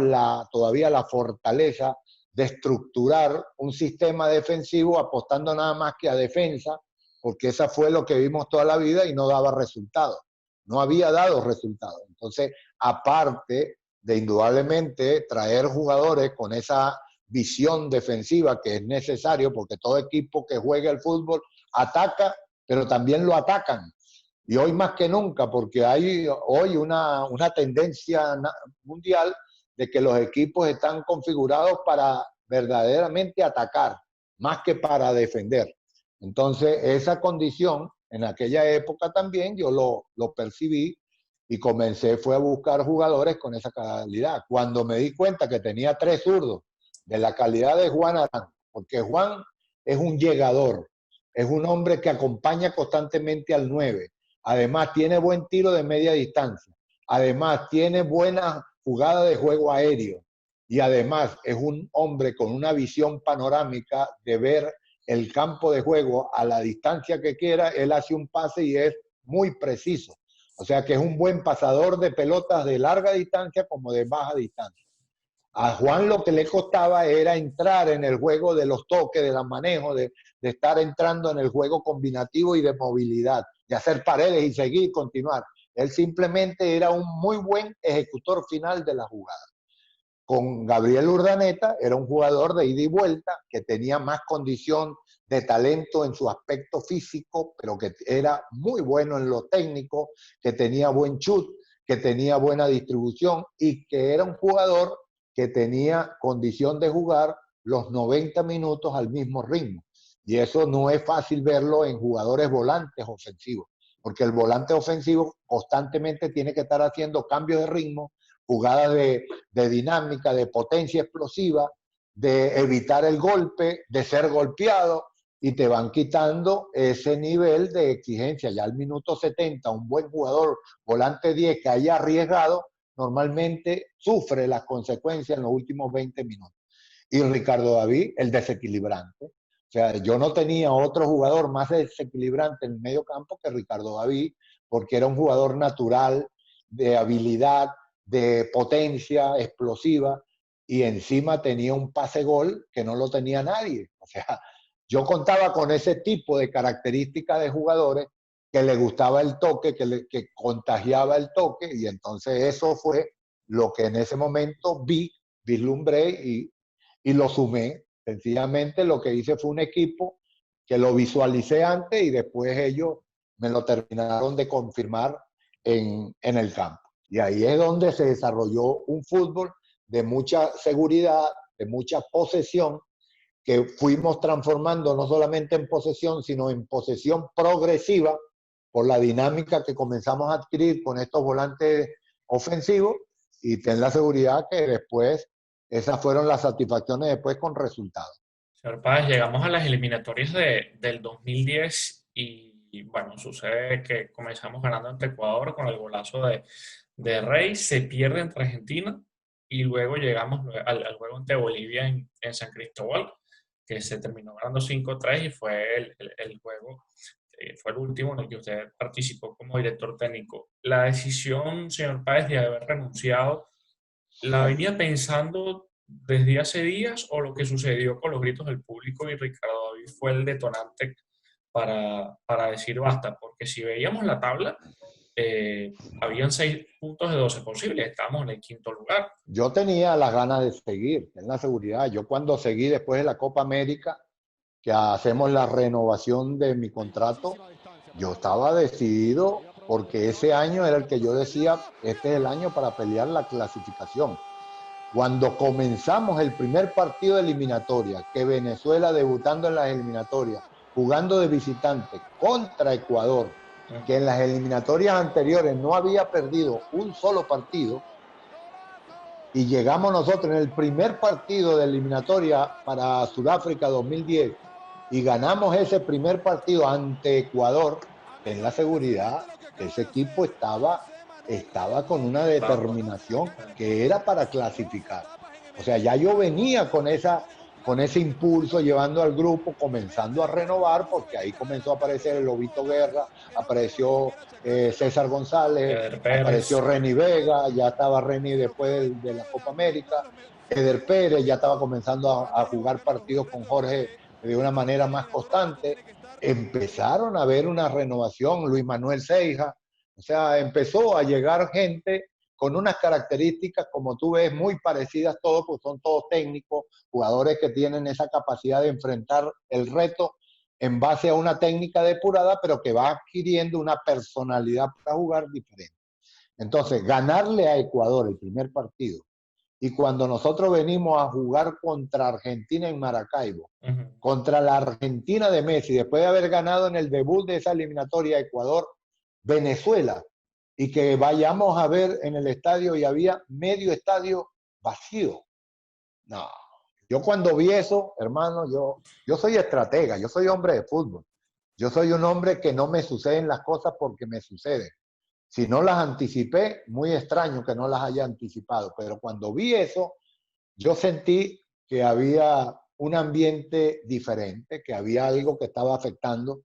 Speaker 2: todavía la fortaleza de estructurar un sistema defensivo apostando nada más que a defensa, porque esa fue lo que vimos toda la vida y no daba resultados. No había dado resultados. Entonces, aparte de indudablemente traer jugadores con esa visión defensiva que es necesario, porque todo equipo que juegue al fútbol ataca, pero también lo atacan. Y hoy más que nunca, porque hay hoy una tendencia mundial de que los equipos están configurados para verdaderamente atacar, más que para defender. Entonces, esa condición, en aquella época también yo lo percibí y fue a buscar jugadores con esa calidad. Cuando me di cuenta que tenía 3 zurdos de la calidad de Juan Arango, porque Juan es un llegador, es un hombre que acompaña constantemente al 9. Además, tiene buen tiro de media distancia. Además, tiene buena jugada de juego aéreo. y además es un hombre con una visión panorámica de ver el campo de juego a la distancia que quiera, él hace un pase y es muy preciso. O sea que es un buen pasador de pelotas de larga distancia como de baja distancia. A Juan lo que le costaba era entrar en el juego de los toques, de los manejos, de estar entrando en el juego combinativo y de movilidad, de hacer paredes y seguir, continuar. Él simplemente era un muy buen ejecutor final de la jugada. Con Gabriel Urdaneta era un jugador de ida y vuelta que tenía más condición de talento en su aspecto físico, pero que era muy bueno en lo técnico, que tenía buen chut, que tenía buena distribución y que era un jugador que tenía condición de jugar los 90 minutos al mismo ritmo. Y eso no es fácil verlo en jugadores volantes ofensivos, porque el volante ofensivo constantemente tiene que estar haciendo cambios de ritmo, jugadas de dinámica, de potencia explosiva, de evitar el golpe, de ser golpeado, y te van quitando ese nivel de exigencia. Ya al minuto 70, un buen jugador, volante 10, que haya arriesgado, normalmente sufre las consecuencias en los últimos 20 minutos. Y Ricardo David, el desequilibrante. O sea, yo no tenía otro jugador más desequilibrante en el medio campo que Ricardo David, porque era un jugador natural, de habilidad, de potencia explosiva, y encima tenía un pase gol que no lo tenía nadie. O sea, yo contaba con ese tipo de características de jugadores que le gustaba el toque, que contagiaba el toque, y entonces eso fue lo que en ese momento vislumbré y lo sumé. Sencillamente lo que hice fue un equipo que lo visualicé antes y después ellos me lo terminaron de confirmar en el campo. Y ahí es donde se desarrolló un fútbol de mucha seguridad, de mucha posesión, que fuimos transformando no solamente en posesión, sino en posesión progresiva por la dinámica que comenzamos a adquirir con estos volantes ofensivos, y ten la seguridad que después esas fueron las satisfacciones después con resultados.
Speaker 1: Señor Páez, llegamos a las eliminatorias del 2010 y bueno, sucede que comenzamos ganando ante Ecuador con el golazo de Rey, se pierde entre Argentina y luego llegamos al juego ante Bolivia en San Cristóbal, que se terminó ganando 5-3 y fue el juego, fue el último en el que usted participó como director técnico. La decisión, señor Páez, de haber renunciado, ¿la venía pensando desde hace días o lo que sucedió con los gritos del público y Ricardo David fue el detonante para decir basta? Porque si veíamos la tabla, habían 6 puntos de 12 posibles, estábamos en el quinto lugar.
Speaker 2: Yo tenía las ganas de seguir, en la seguridad. Yo cuando seguí después de la Copa América, que hacemos la renovación de mi contrato, yo estaba decidido porque ese año era el que yo decía, este es el año para pelear la clasificación. Cuando comenzamos el primer partido de eliminatoria, que Venezuela debutando en las eliminatorias, jugando de visitante contra Ecuador, que en las eliminatorias anteriores no había perdido un solo partido, y llegamos nosotros en el primer partido de eliminatoria para Sudáfrica 2010 y ganamos ese primer partido ante Ecuador, en la seguridad, ese equipo estaba con una determinación que era para clasificar. O sea, ya yo venía con ese impulso llevando al grupo, comenzando a renovar, porque ahí comenzó a aparecer el Lobito Guerra, apareció César González,
Speaker 1: Eder
Speaker 2: apareció
Speaker 1: Pérez.
Speaker 2: Reni Vega, ya estaba Reni después de la Copa América, Eder Pérez ya estaba comenzando a jugar partidos con Jorge de una manera más constante. Empezaron a ver una renovación, Luis Manuel Seija, o sea, empezó a llegar gente con unas características, como tú ves, muy parecidas todos, pues son todos técnicos, jugadores que tienen esa capacidad de enfrentar el reto en base a una técnica depurada, pero que va adquiriendo una personalidad para jugar diferente. Entonces, ganarle a Ecuador el primer partido, y cuando nosotros venimos a jugar contra Argentina en Maracaibo, contra la Argentina de Messi, después de haber ganado en el debut de esa eliminatoria Ecuador, Venezuela, y que vayamos a ver en el estadio y había medio estadio vacío. No, yo cuando vi eso, hermano, yo soy estratega, yo soy hombre de fútbol. Yo soy un hombre que no me suceden las cosas porque me suceden. Si no las anticipé, muy extraño que no las haya anticipado. Pero cuando vi eso, yo sentí que había un ambiente diferente, que había algo que estaba afectando,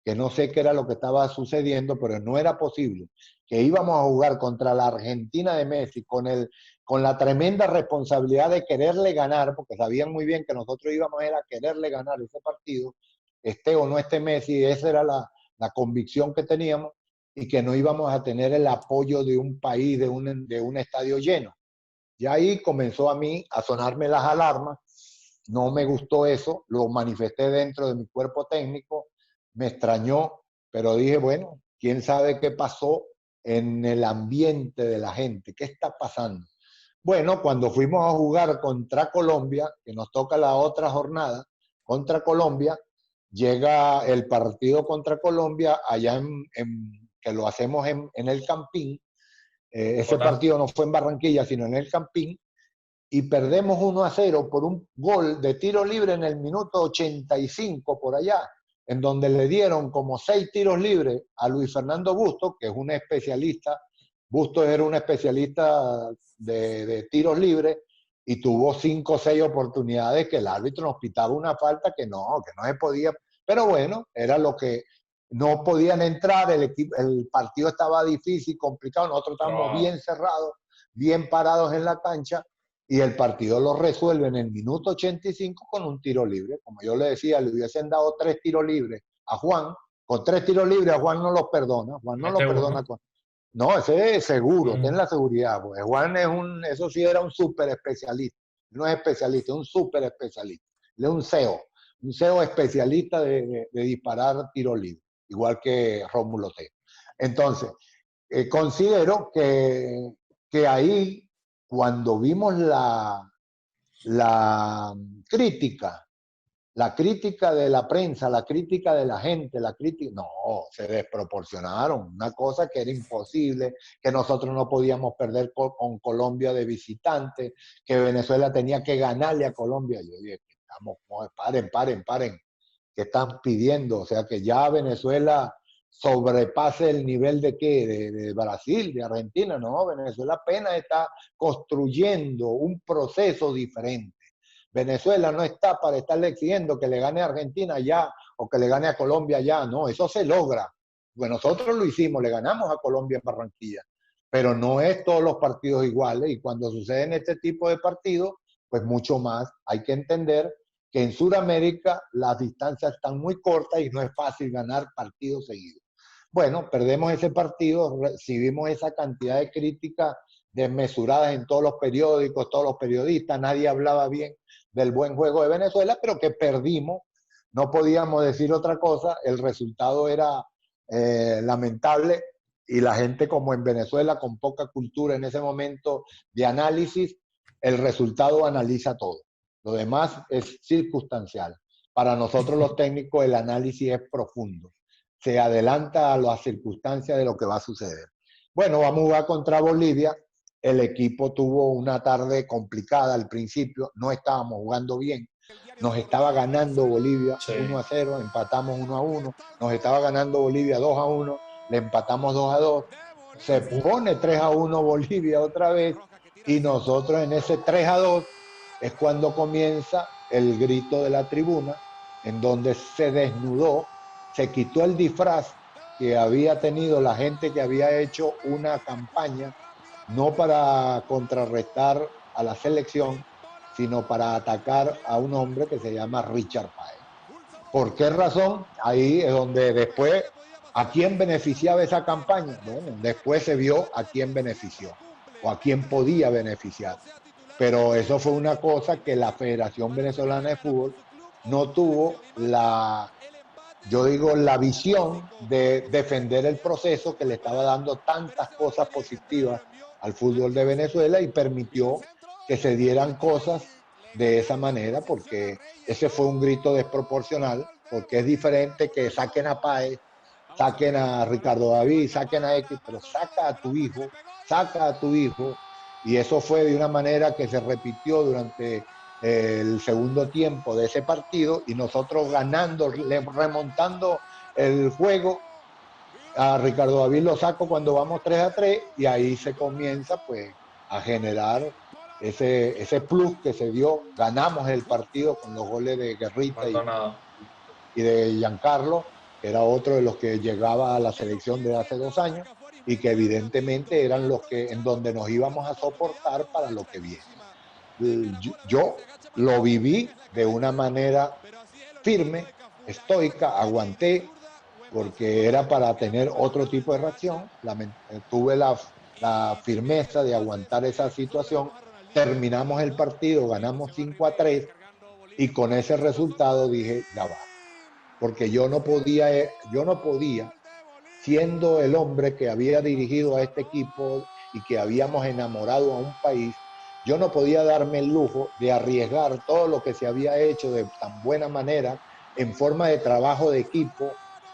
Speaker 2: que no sé qué era lo que estaba sucediendo, pero no era posible que íbamos a jugar contra la Argentina de Messi con la tremenda responsabilidad de quererle ganar, porque sabían muy bien que nosotros íbamos a quererle ganar ese partido, esté o no esté Messi, esa era la convicción que teníamos, y que no íbamos a tener el apoyo de un país, de un estadio lleno. Y ahí comenzó a mí a sonarme las alarmas, no me gustó eso, lo manifesté dentro de mi cuerpo técnico, me extrañó, pero dije, bueno, quién sabe qué pasó en el ambiente de la gente, qué está pasando. Bueno, cuando fuimos a jugar contra Colombia, que nos toca la otra jornada, contra Colombia, llega el partido contra Colombia allá que lo hacemos en el Campín. Ese
Speaker 1: Bogotá.
Speaker 2: partido no fue en Barranquilla, sino en el Campín, y perdemos 1-0 por un gol de tiro libre en el minuto 85 por allá, en donde le dieron como 6 tiros libres a Luis Fernando Bustos, que es un especialista. Bustos era un especialista de tiros libres y tuvo 5 o 6 oportunidades que el árbitro nos pitaba una falta que no se podía. Pero bueno, era lo que no podían entrar, el partido estaba difícil, complicado, nosotros estábamos
Speaker 1: Wow.
Speaker 2: bien cerrados, bien parados en la cancha, y el partido lo resuelve en el minuto 85 con un tiro libre. Como yo le decía, le hubiesen dado 3 tiros libres a Juan, con 3 tiros libres a Juan no los perdona, Juan no
Speaker 1: Mete
Speaker 2: lo
Speaker 1: uno.
Speaker 2: perdona. No, ese es seguro, ten
Speaker 1: Mm.
Speaker 2: la seguridad, pues Juan eso sí era un súper especialista, no es especialista, es un súper especialista, él es un CEO especialista de disparar tiro libre, igual que Rómulo T. Entonces, considero que ahí, cuando vimos la crítica, la crítica de la prensa, la crítica de la gente, la crítica, no, se desproporcionaron, una cosa que era imposible, que nosotros no podíamos perder con Colombia de visitante, que Venezuela tenía que ganarle a Colombia. Yo dije, estamos, paren, ¿qué están pidiendo? O sea, que ya Venezuela sobrepase el nivel de qué, de Brasil, de Argentina. No, Venezuela apenas está construyendo un proceso diferente. Venezuela no está para estarle exigiendo que le gane a Argentina ya o que le gane a Colombia ya, no, eso se logra. Pues nosotros lo hicimos, le ganamos a Colombia en Barranquilla, pero no es todos los partidos iguales, y cuando suceden este tipo de partidos, pues mucho más. Hay que entender que en Sudamérica las distancias están muy cortas y no es fácil ganar partidos seguidos. Bueno, perdemos ese partido, recibimos esa cantidad de críticas desmesuradas en todos los periódicos, todos los periodistas, nadie hablaba bien del buen juego de Venezuela, pero que perdimos, no podíamos decir otra cosa, el resultado era lamentable, y la gente, como en Venezuela, con poca cultura en ese momento de análisis, el resultado analiza todo, lo demás es circunstancial. Para nosotros los técnicos el análisis es profundo, se adelanta a las circunstancias de lo que va a suceder. Bueno, vamos a jugar contra Bolivia. El equipo tuvo una tarde complicada al principio, no estábamos jugando bien, nos estaba ganando Bolivia
Speaker 1: Sí.
Speaker 2: 1-0, empatamos 1-1, nos estaba ganando Bolivia 2-1, le empatamos 2-2, se pone 3-1 Bolivia otra vez, y nosotros en ese 3-2 es cuando comienza el grito de la tribuna, en donde se desnudó, se quitó el disfraz que había tenido la gente que había hecho una campaña no para contrarrestar a la selección, sino para atacar a un hombre que se llama Richard Páez. ¿Por qué razón? Ahí es donde después, ¿a quién beneficiaba esa campaña? Bueno, después se vio a quién benefició o a quién podía beneficiar. Pero eso fue una cosa que la Federación Venezolana de Fútbol no tuvo yo digo, la visión de defender el proceso que le estaba dando tantas cosas positivas al fútbol de Venezuela, y permitió que se dieran cosas de esa manera, porque ese fue un grito desproporcional, porque es diferente que saquen a Páez, saquen a Ricardo David, saquen a X, pero saca a tu hijo, y eso fue de una manera que se repitió durante el segundo tiempo de ese partido, y nosotros ganando, remontando el juego. A Ricardo David lo saco cuando vamos 3-3, y ahí se comienza pues a generar ese plus que se dio, ganamos el partido con los goles de Guerrita
Speaker 1: Maldonado.
Speaker 2: y de Giancarlo, que era otro de los que llegaba a la selección de hace 2 años, y que evidentemente eran los que en donde nos íbamos a soportar para lo que viene. Yo lo viví de una manera firme, estoica, aguanté, porque era para tener otro tipo de reacción. Tuve la firmeza de aguantar esa situación. Terminamos el partido, ganamos 5-3 y con ese resultado dije, ya va, porque yo no podía, siendo el hombre que había dirigido a este equipo y que habíamos enamorado a un país, yo no podía darme el lujo de arriesgar todo lo que se había hecho de tan buena manera en forma de trabajo de equipo,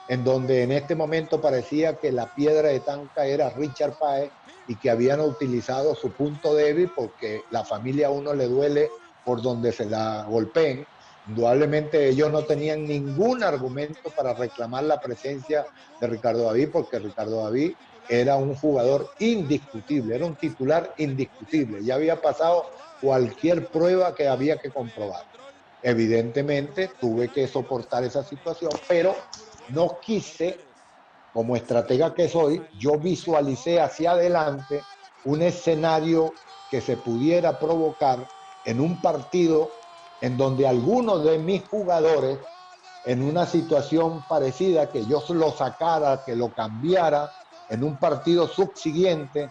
Speaker 2: en donde en este momento parecía que la piedra de Tanca era Richard Páez y que habían utilizado su punto débil porque la familia a uno le duele por donde se la golpeen. Indudablemente ellos no tenían ningún argumento para reclamar la presencia de Ricardo David, porque Ricardo David era un jugador indiscutible, era un titular indiscutible, ya había pasado cualquier prueba que había que comprobar. Evidentemente tuve que soportar esa situación, pero no quise, como estratega que soy, yo visualicé hacia adelante un escenario que se pudiera provocar en un partido en donde algunos de mis jugadores, en una situación parecida, que yo lo sacara, que lo cambiara en un partido subsiguiente.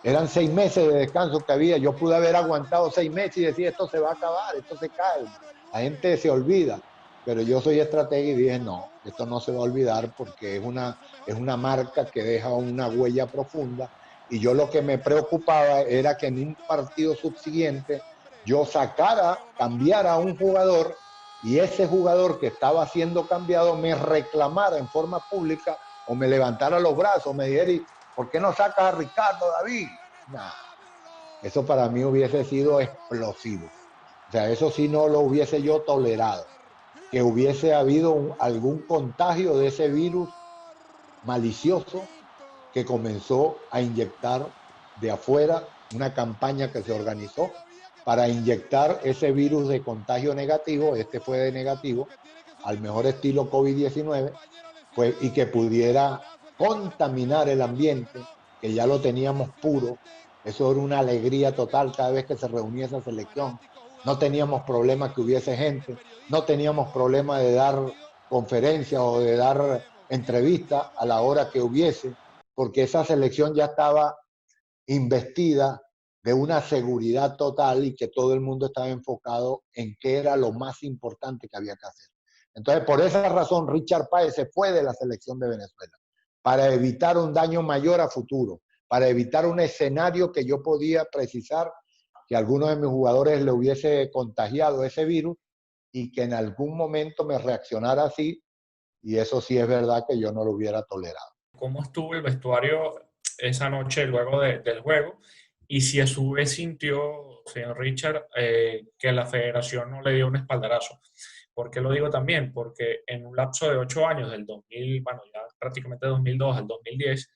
Speaker 2: Eran 6 meses de descanso que había. Yo pude haber aguantado 6 meses y decir, esto se va a acabar, esto se cae. La gente se olvida. Pero yo soy estratega y dije, no, esto no se va a olvidar porque es una marca que deja una huella profunda. Y yo lo que me preocupaba era que en un partido subsiguiente yo sacara, cambiara a un jugador y ese jugador que estaba siendo cambiado me reclamara en forma pública o me levantara los brazos, me dijera, ¿por qué no sacas a Ricardo David? Nah, eso para mí hubiese sido explosivo. O sea, eso sí no lo hubiese yo tolerado. Que hubiese habido algún contagio de ese virus malicioso que comenzó a inyectar de afuera, una campaña que se organizó para inyectar ese virus de contagio negativo, este fue de negativo, al mejor estilo COVID-19, pues, y que pudiera contaminar el ambiente, que ya lo teníamos puro. Eso era una alegría total cada vez que se reunía esa selección. No teníamos problema que hubiese gente, no teníamos problema de dar conferencias o de dar entrevistas a la hora que hubiese, porque esa selección ya estaba investida de una seguridad total y que todo el mundo estaba enfocado en qué era lo más importante que había que hacer. Entonces, por esa razón, Richard Páez se fue de la selección de Venezuela, para evitar un daño mayor a futuro, para evitar un escenario que yo podía precisar que a algunos de mis jugadores le hubiese contagiado ese virus y que en algún momento me reaccionara así, y eso sí es verdad que yo no lo hubiera tolerado.
Speaker 1: ¿Cómo estuvo el vestuario esa noche luego del juego? Y si a su vez sintió, señor Richard, que la federación no le dio un espaldarazo. ¿Por qué lo digo también? Porque en un lapso de 8 años, del 2000, bueno, ya prácticamente 2002 al 2010,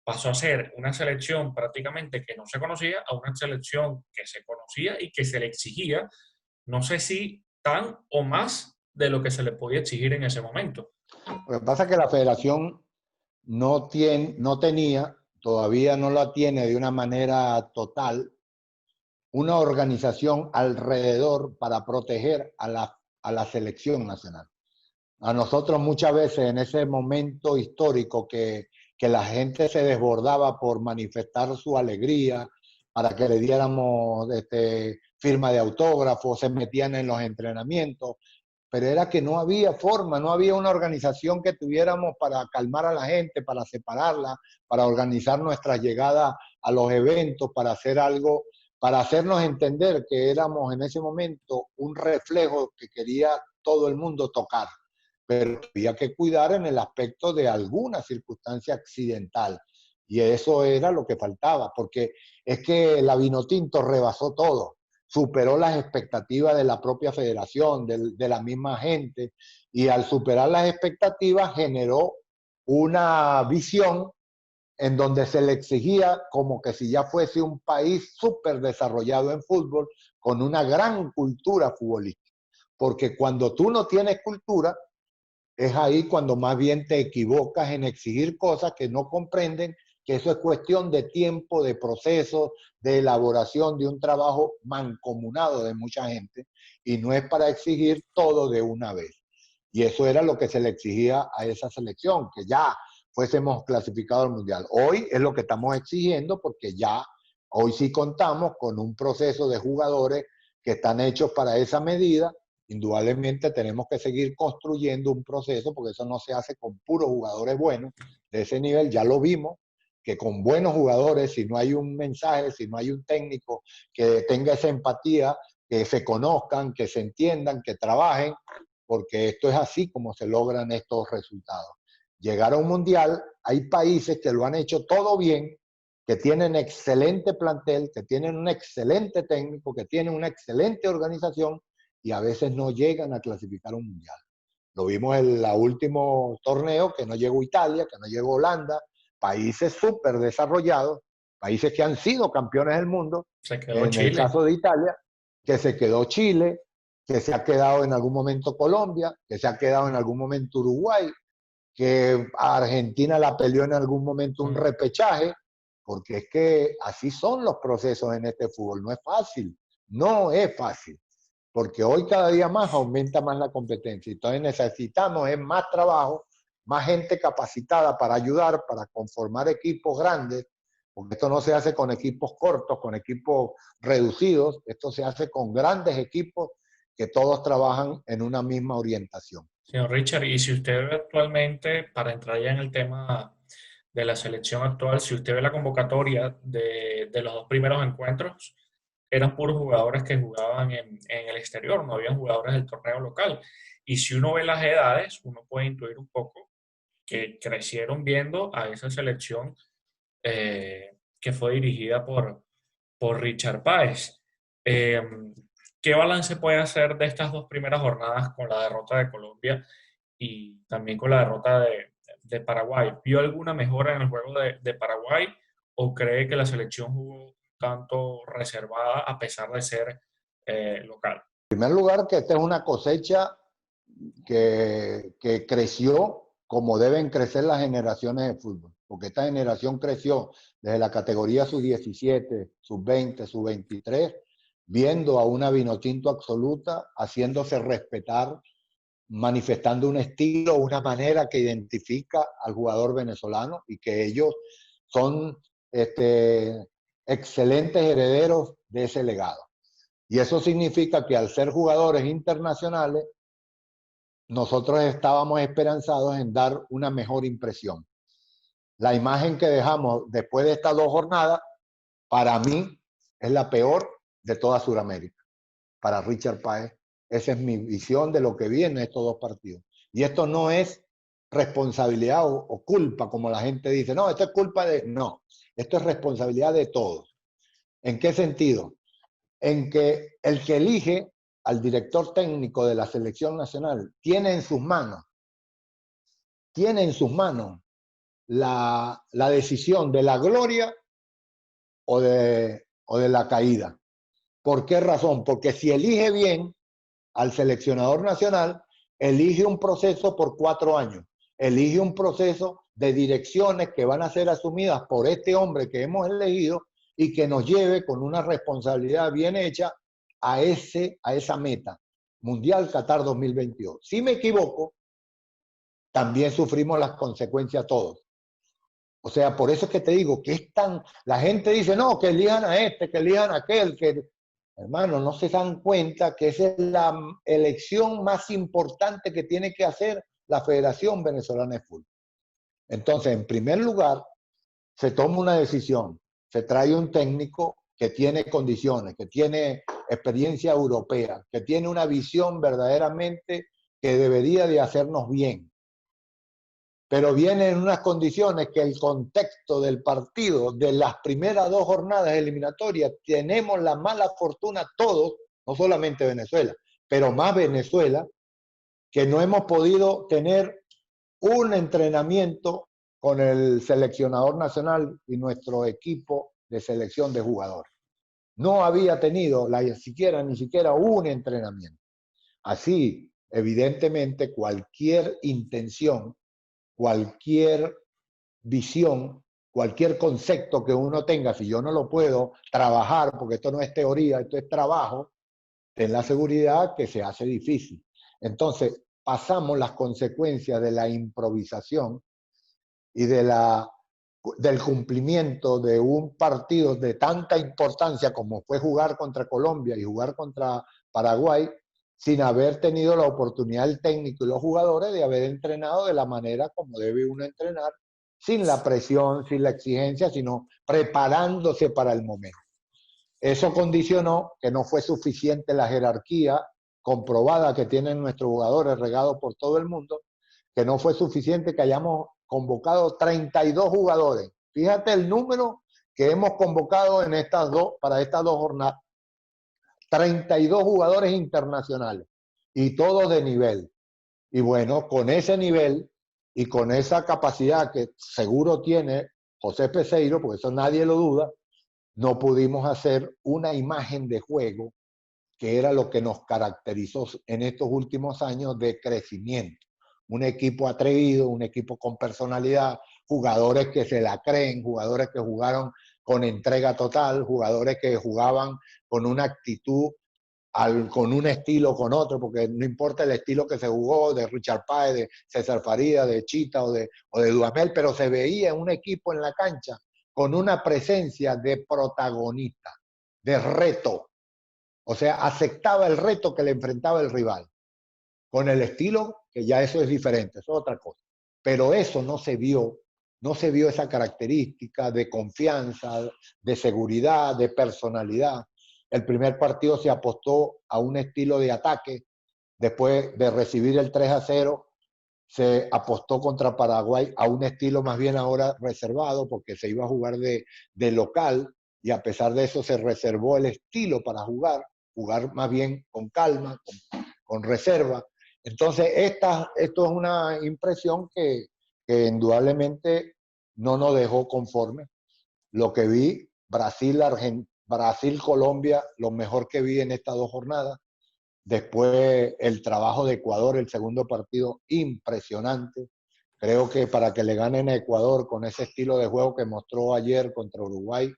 Speaker 1: pasó a ser una selección prácticamente que no se conocía a una selección que se conocía y que se le exigía, no sé si tan o más de lo que se le podía exigir en ese momento.
Speaker 2: Lo que pasa es que la federación no tenía, todavía no la tiene de una manera total, una organización alrededor para proteger a la selección nacional. A nosotros muchas veces en ese momento histórico que la gente se desbordaba por manifestar su alegría, para que le diéramos firma de autógrafos, se metían en los entrenamientos, pero era que no había forma, no había una organización que tuviéramos para calmar a la gente, para separarla, para organizar nuestra llegada a los eventos, para hacer algo, para hacernos entender que éramos en ese momento un reflejo que quería todo el mundo tocar, pero había que cuidar en el aspecto de alguna circunstancia accidental. Y eso era lo que faltaba, porque es que la Vinotinto rebasó todo, superó las expectativas de la propia federación, de la misma gente, y al superar las expectativas generó una visión en donde se le exigía como que si ya fuese un país súper desarrollado en fútbol, con una gran cultura futbolística. Porque cuando tú no tienes cultura, es ahí cuando más bien te equivocas en exigir cosas que no comprenden, que eso es cuestión de tiempo, de proceso, de elaboración de un trabajo mancomunado de mucha gente, y no es para exigir todo de una vez. Y eso era lo que se le exigía a esa selección, que ya fuésemos clasificados al Mundial. Hoy es lo que estamos exigiendo porque ya, hoy sí contamos con un proceso de jugadores que están hechos para esa medida. Indudablemente tenemos que seguir construyendo un proceso porque eso no se hace con puros jugadores buenos de ese nivel. Ya lo vimos, que con buenos jugadores, si no hay un mensaje, si no hay un técnico que tenga esa empatía, que se conozcan, que se entiendan, que trabajen, porque esto es así como se logran estos resultados. Llegar a un mundial, hay países que lo han hecho todo bien, que tienen excelente plantel, que tienen un excelente técnico, que tienen una excelente organización, y a veces no llegan a clasificar un mundial. Lo vimos en el último torneo, que no llegó Italia, que no llegó Holanda, países súper desarrollados, países que han sido campeones del mundo,
Speaker 1: Se quedó
Speaker 2: en el
Speaker 1: Chile.
Speaker 2: caso de Italia, que se quedó Chile, que se ha quedado en algún momento Colombia, que se ha quedado en algún momento Uruguay, que a Argentina la peleó en algún momento un repechaje, porque es que así son los procesos en este fútbol, no es fácil, no es fácil, porque hoy cada día más aumenta más la competencia, entonces necesitamos más trabajo, más gente capacitada para ayudar, para conformar equipos grandes, porque esto no se hace con equipos cortos, con equipos reducidos, esto se hace con grandes equipos que todos trabajan en una misma orientación.
Speaker 1: Señor Richard, y si usted ve actualmente, para entrar ya en el tema de la selección actual, si usted ve la convocatoria de los dos primeros encuentros, eran puros jugadores que jugaban en el exterior, no habían jugadores del torneo local. Y si uno ve las edades, uno puede intuir un poco que crecieron viendo a esa selección que fue dirigida por Richard Páez. Eh, ¿Qué balance puede hacer de estas dos primeras jornadas con la derrota de Colombia y también con la derrota de Paraguay? ¿Vio alguna mejora en el juego de Paraguay o cree que la selección jugó tanto reservada a pesar de ser local?
Speaker 2: En primer lugar, que esta es una cosecha que creció como deben crecer las generaciones de fútbol, porque esta generación creció desde la categoría sub-17, sub-20, sub-23, viendo a una Vinotinto absoluta, haciéndose respetar, manifestando un estilo, una manera que identifica al jugador venezolano y que ellos son excelentes herederos de ese legado. Y eso significa que al ser jugadores internacionales, nosotros estábamos esperanzados en dar una mejor impresión. La imagen que dejamos después de estas dos jornadas, para mí, es la peor de toda Sudamérica. Para Richard Páez, esa es mi visión de lo que vi en estos dos partidos. Y esto no es responsabilidad o culpa, como la gente dice. No, esto es culpa de... No, esto es responsabilidad de todos. ¿En qué sentido? En que el que elige al director técnico de la selección nacional tiene en sus manos la decisión de la gloria o de la caída. ¿Por qué razón? Porque si elige bien al seleccionador nacional, elige un proceso por 4 años, elige un proceso de direcciones que van a ser asumidas por este hombre que hemos elegido y que nos lleve con una responsabilidad bien hecha a esa meta, Mundial Qatar 2022. Si me equivoco, también sufrimos las consecuencias todos. O sea, por eso es que te digo que es tan... La gente dice, no, que elijan a este, que elijan a aquel, que... Hermano, no se dan cuenta que esa es la elección más importante que tiene que hacer la Federación Venezolana de Fútbol. Entonces, en primer lugar, se toma una decisión, se trae un técnico que tiene condiciones, que tiene experiencia europea, que tiene una visión verdaderamente que debería de hacernos bien, pero viene en unas condiciones que el contexto del partido, de las primeras dos jornadas eliminatorias, tenemos la mala fortuna todos, no solamente Venezuela, pero más Venezuela, que no hemos podido tener un entrenamiento con el seleccionador nacional y nuestro equipo de selección de jugadores. No había tenido ni siquiera un entrenamiento. Así, evidentemente, cualquier intención, cualquier visión, cualquier concepto que uno tenga, si yo no lo puedo trabajar, porque esto no es teoría, esto es trabajo, ten la seguridad que se hace difícil. Entonces, pasamos las consecuencias de la improvisación y del cumplimiento de un partido de tanta importancia como fue jugar contra Colombia y jugar contra Paraguay, sin haber tenido la oportunidad el técnico y los jugadores de haber entrenado de la manera como debe uno entrenar, sin la presión, sin la exigencia, sino preparándose para el momento. Eso condicionó que no fue suficiente la jerarquía comprobada que tienen nuestros jugadores regados por todo el mundo, que no fue suficiente que hayamos convocado 32 jugadores. Fíjate el número que hemos convocado en para estas dos jornadas. 32 jugadores internacionales y todos de nivel. Y bueno, con ese nivel y con esa capacidad que seguro tiene José Peseiro, porque eso nadie lo duda, no pudimos hacer una imagen de juego que era lo que nos caracterizó en estos últimos años de crecimiento. Un equipo atrevido, un equipo con personalidad, jugadores que se la creen, jugadores que jugaron con entrega total, jugadores que jugaban con una actitud, con un estilo, con otro, porque no importa el estilo que se jugó, de Richard Páez, de César Faría, de Chita o de Dudamel, pero se veía un equipo en la cancha con una presencia de protagonista, de reto. O sea, aceptaba el reto que le enfrentaba el rival. Con el estilo, que ya eso es diferente, eso es otra cosa. Pero eso no se vio esa característica de confianza, de seguridad, de personalidad. El primer partido se apostó a un estilo de ataque. Después de recibir el 3-0, se apostó contra Paraguay a un estilo más bien ahora reservado, porque se iba a jugar de local, y a pesar de eso se reservó el estilo para jugar más bien con calma, con reserva. Entonces, esto es una impresión que indudablemente no nos dejó conforme. Lo que vi, Brasil, Colombia, lo mejor que vi en estas dos jornadas. Después el trabajo de Ecuador, el segundo partido, impresionante. Creo que para que le ganen a Ecuador con ese estilo de juego que mostró ayer contra Uruguay,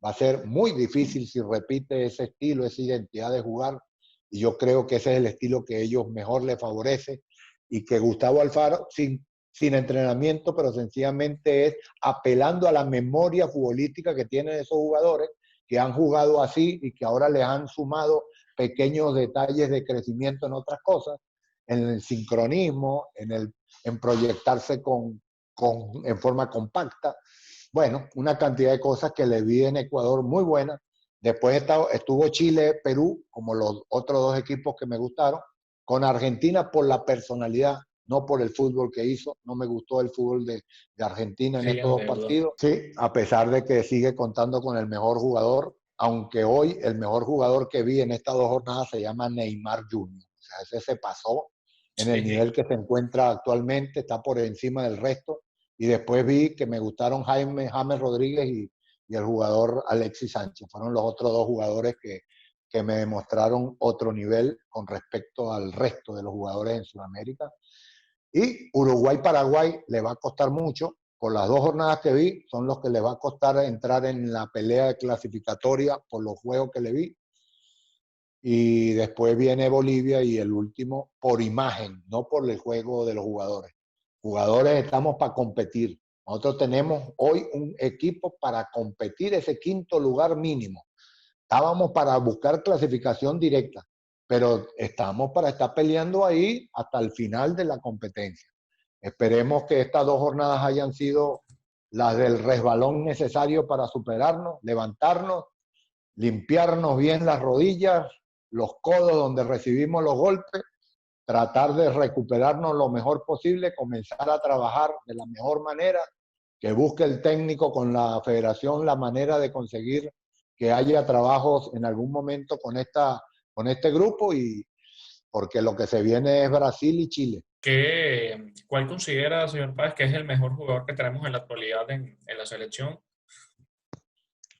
Speaker 2: va a ser muy difícil si repite ese estilo, esa identidad de jugar. Y yo creo que ese es el estilo que a ellos mejor les favorece y que Gustavo Alfaro, sin entrenamiento, pero sencillamente es apelando a la memoria futbolística que tienen esos jugadores que han jugado así y que ahora les han sumado pequeños detalles de crecimiento en otras cosas, en el sincronismo, en proyectarse en forma compacta. Bueno, una cantidad de cosas que le vi en Ecuador muy buenas. Después estuvo Chile, Perú, como los otros dos equipos que me gustaron, con Argentina por la personalidad, no por el fútbol que hizo. No me gustó el fútbol de Argentina en estos dos partidos. Sí, a pesar de que sigue contando con el mejor jugador, aunque hoy el mejor jugador que vi en estas dos jornadas se llama Neymar Jr. O sea, ese se pasó en el nivel que se encuentra actualmente, está por encima del resto. Y después vi que me gustaron James Rodríguez y el jugador Alexis Sánchez. Fueron los otros dos jugadores que me demostraron otro nivel con respecto al resto de los jugadores en Sudamérica. Y Uruguay-Paraguay le va a costar mucho. Por las dos jornadas que vi, son los que le va a costar entrar en la pelea de clasificatoria por los juegos que le vi. Y después viene Bolivia y el último por imagen, no por el juego de los jugadores. Jugadores estamos para competir. Nosotros tenemos hoy un equipo para competir ese quinto lugar mínimo. Estábamos para buscar clasificación directa, pero estamos para estar peleando ahí hasta el final de la competencia. Esperemos que estas dos jornadas hayan sido las del resbalón necesario para superarnos, levantarnos, limpiarnos bien las rodillas, los codos donde recibimos los golpes, tratar de recuperarnos lo mejor posible, comenzar a trabajar de la mejor manera, que busque el técnico con la federación la manera de conseguir que haya trabajos en algún momento con este grupo y porque lo que se viene es Brasil y Chile.
Speaker 1: ¿Cuál considera, señor Páez, que es el mejor jugador que tenemos en la actualidad en la selección?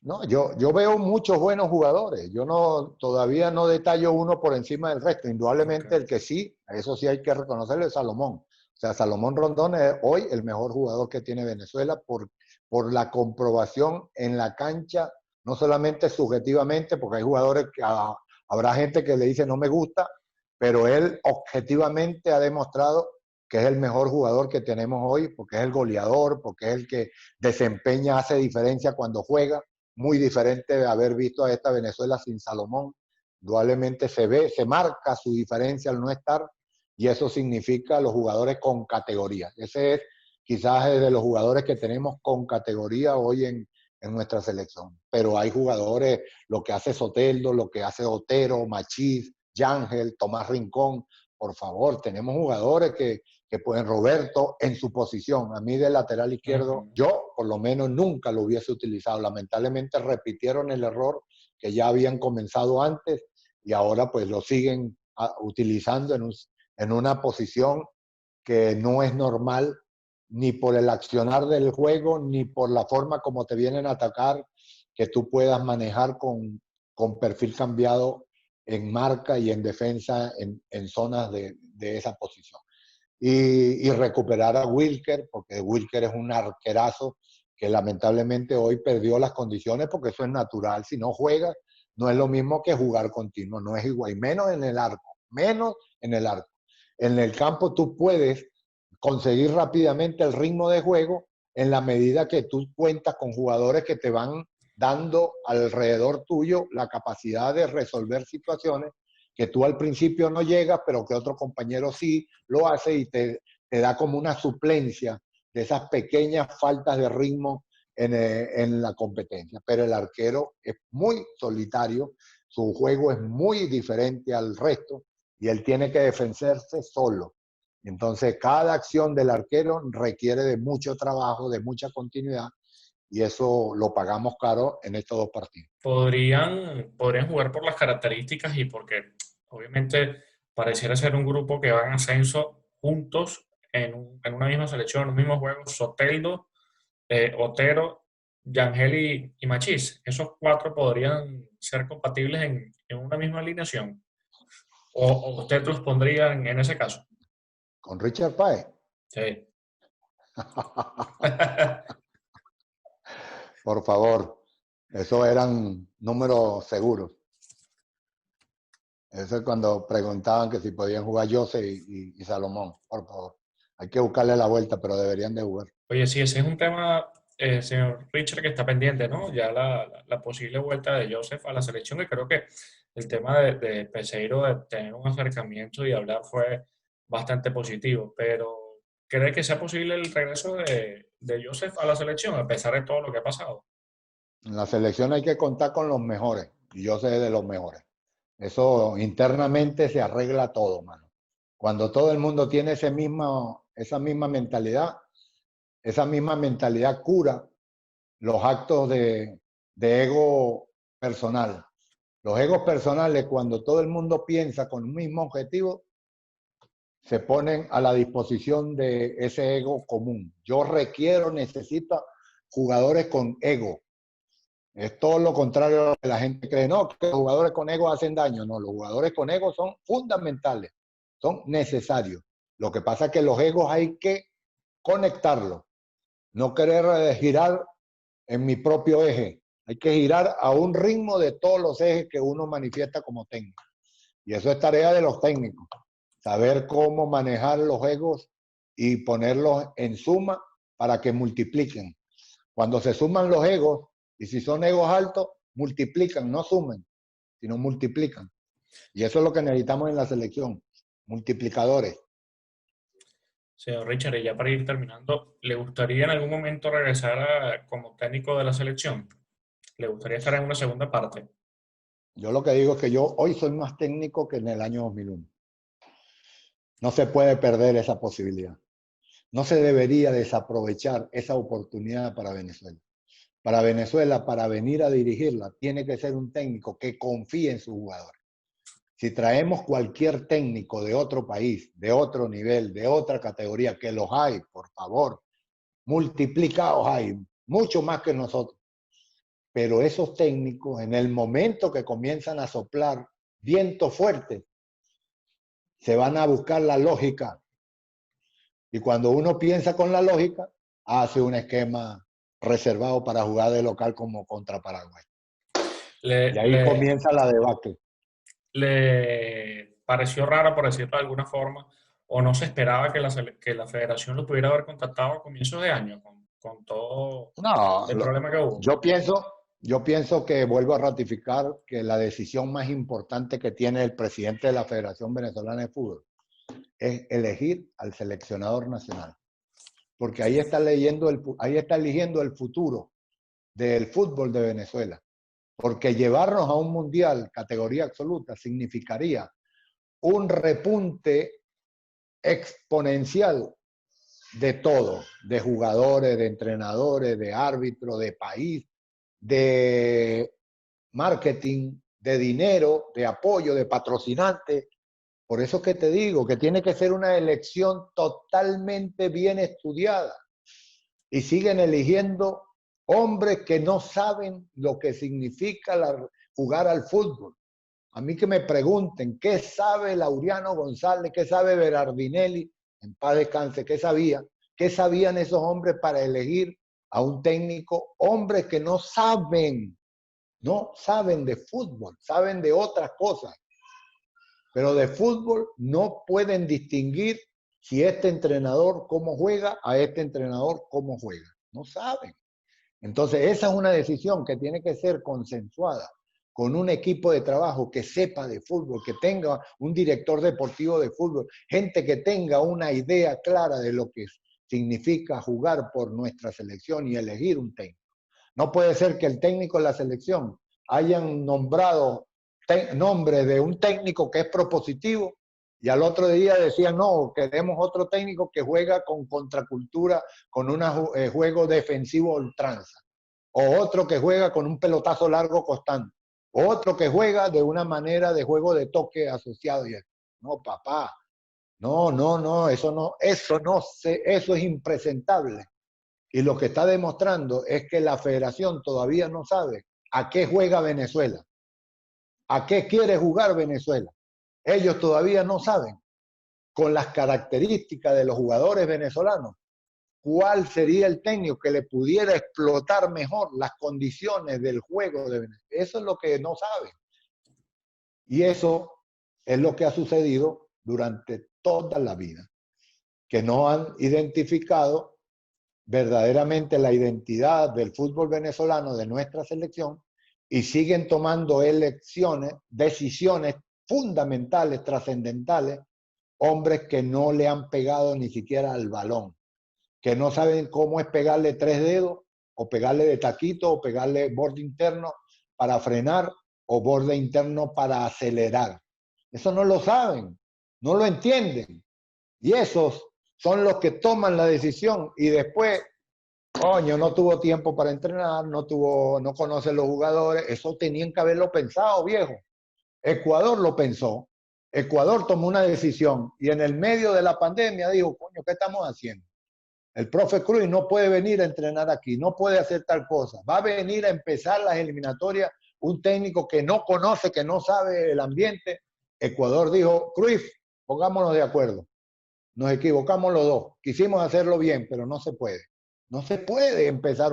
Speaker 2: No, yo veo muchos buenos jugadores. Yo no, todavía no detallo uno por encima del resto.
Speaker 1: Ok.
Speaker 2: Indudablemente el que sí, eso sí hay que reconocerlo, es Salomón. O sea, Salomón Rondón es hoy el mejor jugador que tiene Venezuela por la comprobación en la cancha, no solamente subjetivamente, porque hay jugadores que habrá gente que le dice no me gusta, pero él objetivamente ha demostrado que es el mejor jugador que tenemos hoy, porque es el goleador, porque es el que desempeña, hace diferencia cuando juega, muy diferente de haber visto a esta Venezuela sin Salomón. Indudablemente se ve, se marca su diferencia al no estar, y eso significa los jugadores con categoría. Ese es quizás de los jugadores que tenemos con categoría hoy en nuestra selección. Pero hay jugadores, lo que hace Soteldo, lo que hace Otero, Machís, Yángel, Tomás Rincón. Por favor, tenemos jugadores que pueden, Roberto, en su posición. A mí de lateral izquierdo,
Speaker 1: Ujú.
Speaker 2: yo por lo menos nunca lo hubiese utilizado. Lamentablemente repitieron el error que ya habían comenzado antes y ahora pues lo siguen utilizando en una posición que no es normal ni por el accionar del juego, ni por la forma como te vienen a atacar, que tú puedas manejar con perfil cambiado en marca y en defensa en zonas de esa posición. Y recuperar a Wilker, porque Wilker es un arquerazo que lamentablemente hoy perdió las condiciones, porque eso es natural. Si no juega, no es lo mismo que jugar continuo, no es igual, y menos en el arco, menos en el arco. En el campo tú puedes conseguir rápidamente el ritmo de juego en la medida que tú cuentas con jugadores que te van dando alrededor tuyo la capacidad de resolver situaciones que tú al principio no llegas, pero que otro compañero sí lo hace y te da como una suplencia de esas pequeñas faltas de ritmo en la competencia. Pero el arquero es muy solitario, su juego es muy diferente al resto y él tiene que defenderse solo. Entonces, cada acción del arquero requiere de mucho trabajo, de mucha continuidad, y eso lo pagamos caro en estos dos partidos.
Speaker 1: Podrían jugar por las características y porque obviamente pareciera ser un grupo que va en ascenso juntos en una misma selección, en un mismo juego. Soteldo, Otero, Yangel y Machís. Esos cuatro podrían ser compatibles en una misma alineación. O usted los pondría en ese caso.
Speaker 2: Con Richard Páez,
Speaker 1: Sí.
Speaker 2: por favor, esos eran números seguros. Eso es cuando preguntaban que si podían jugar Jose y Salomón, por favor. Hay que buscarle la vuelta, pero deberían de jugar.
Speaker 1: Oye, sí, ese es un tema, señor Richard, que está pendiente, ¿no? Ya la posible vuelta de Joseph a la selección, y creo que el tema de Peseiro, de tener un acercamiento y hablar fue bastante positivo, pero ¿cree que sea posible el regreso de Joseph a la selección, a pesar de todo lo que ha pasado?
Speaker 2: En la selección hay que contar con los mejores, y yo sé de los mejores. Eso internamente se arregla todo, mano. Cuando todo el mundo tiene esa misma mentalidad cura los actos de ego personal. Los egos personales, cuando todo el mundo piensa con un mismo objetivo, se ponen a la disposición de ese ego común. Yo requiero, necesito jugadores con ego. Es todo lo contrario a lo que la gente cree. No, que los jugadores con ego hacen daño. No, los jugadores con ego son fundamentales, son necesarios. Lo que pasa es que los egos hay que conectarlos. No querer girar en mi propio eje. Hay que girar a un ritmo de todos los ejes que uno manifiesta como técnico. Y eso es tarea de los técnicos. Saber cómo manejar los egos y ponerlos en suma para que multipliquen. Cuando se suman los egos, y si son egos altos, multiplican, no sumen, sino multiplican. Y eso es lo que necesitamos en la selección, multiplicadores.
Speaker 1: Señor Richard, y ya para ir terminando, ¿le gustaría en algún momento regresar como técnico de la selección? ¿Le gustaría estar en una segunda parte?
Speaker 2: Yo lo que digo es que yo hoy soy más técnico que en el año 2001. No se puede perder esa posibilidad. No se debería desaprovechar esa oportunidad para Venezuela. Para Venezuela, para venir a dirigirla, tiene que ser un técnico que confíe en sus jugadores. Si traemos cualquier técnico de otro país, de otro nivel, de otra categoría, que los hay, por favor, multiplicados hay, mucho más que nosotros. Pero esos técnicos, en el momento que comienzan a soplar vientos fuertes, se van a buscar la lógica. Y cuando uno piensa con la lógica, hace un esquema reservado para jugar de local como contra Paraguay. Y
Speaker 1: Le,
Speaker 2: ahí
Speaker 1: le,
Speaker 2: comienza la debacle.
Speaker 1: ¿Le pareció raro, por decirlo de alguna forma, o no se esperaba que que la federación lo pudiera haber contactado a comienzos de año con todo
Speaker 2: No,
Speaker 1: el problema que hubo?
Speaker 2: yo pienso que vuelvo a ratificar que la decisión más importante que tiene el presidente de la Federación Venezolana de Fútbol es elegir al seleccionador nacional. Porque ahí está eligiendo el futuro del fútbol de Venezuela. Porque llevarnos a un mundial categoría absoluta significaría un repunte exponencial de todo, de jugadores, de entrenadores, de árbitros, de país, de marketing, de dinero, de apoyo, de patrocinantes. Por eso que te digo que tiene que ser una elección totalmente bien estudiada. Y siguen eligiendo hombres que no saben lo que significa jugar al fútbol. A mí que me pregunten qué sabe Laureano González, qué sabe Berardinelli, en paz descanse, qué sabían esos hombres para elegir a un técnico, hombres que no saben de fútbol, saben de otras cosas, pero de fútbol no pueden distinguir si este entrenador cómo juega a este entrenador cómo juega. No saben. Entonces, esa es una decisión que tiene que ser consensuada con un equipo de trabajo que sepa de fútbol, que tenga un director deportivo de fútbol, gente que tenga una idea clara de lo que significa jugar por nuestra selección y elegir un técnico. No puede ser que el técnico de la selección hayan nombrado nombre de un técnico que es propositivo y al otro día decían, no, queremos otro técnico que juega con contracultura, con un juego defensivo ultranza. O otro que juega con un pelotazo largo constante. O otro que juega de una manera de juego de toque asociado. No, papá, no, eso es impresentable. Y lo que está demostrando es que la federación todavía no sabe a qué juega Venezuela, a qué quiere jugar Venezuela. Ellos todavía no saben, con las características de los jugadores venezolanos, cuál sería el técnico que le pudiera explotar mejor las condiciones del juego de Venezuela. Eso es lo que no saben. Y eso es lo que ha sucedido durante toda la vida, que no han identificado verdaderamente la identidad del fútbol venezolano, de nuestra selección, y siguen tomando decisiones fundamentales, trascendentales, hombres que no le han pegado ni siquiera al balón, que no saben cómo es pegarle 3 dedos, o pegarle de taquito, o pegarle borde interno para frenar, o borde interno para acelerar. Eso no lo saben, no lo entienden. Y esos son los que toman la decisión y después, coño, no tuvo tiempo para entrenar, no conoce los jugadores. Eso tenían que haberlo pensado, viejo. Ecuador lo pensó. Ecuador tomó una decisión y en el medio de la pandemia dijo, coño, ¿qué estamos haciendo? El profe Cruz no puede venir a entrenar aquí, no puede hacer tal cosa. Va a venir a empezar las eliminatorias un técnico que no conoce, que no sabe el ambiente. Ecuador dijo, Cruz, pongámonos de acuerdo. Nos equivocamos los dos. Quisimos hacerlo bien, pero no se puede. No se puede empezar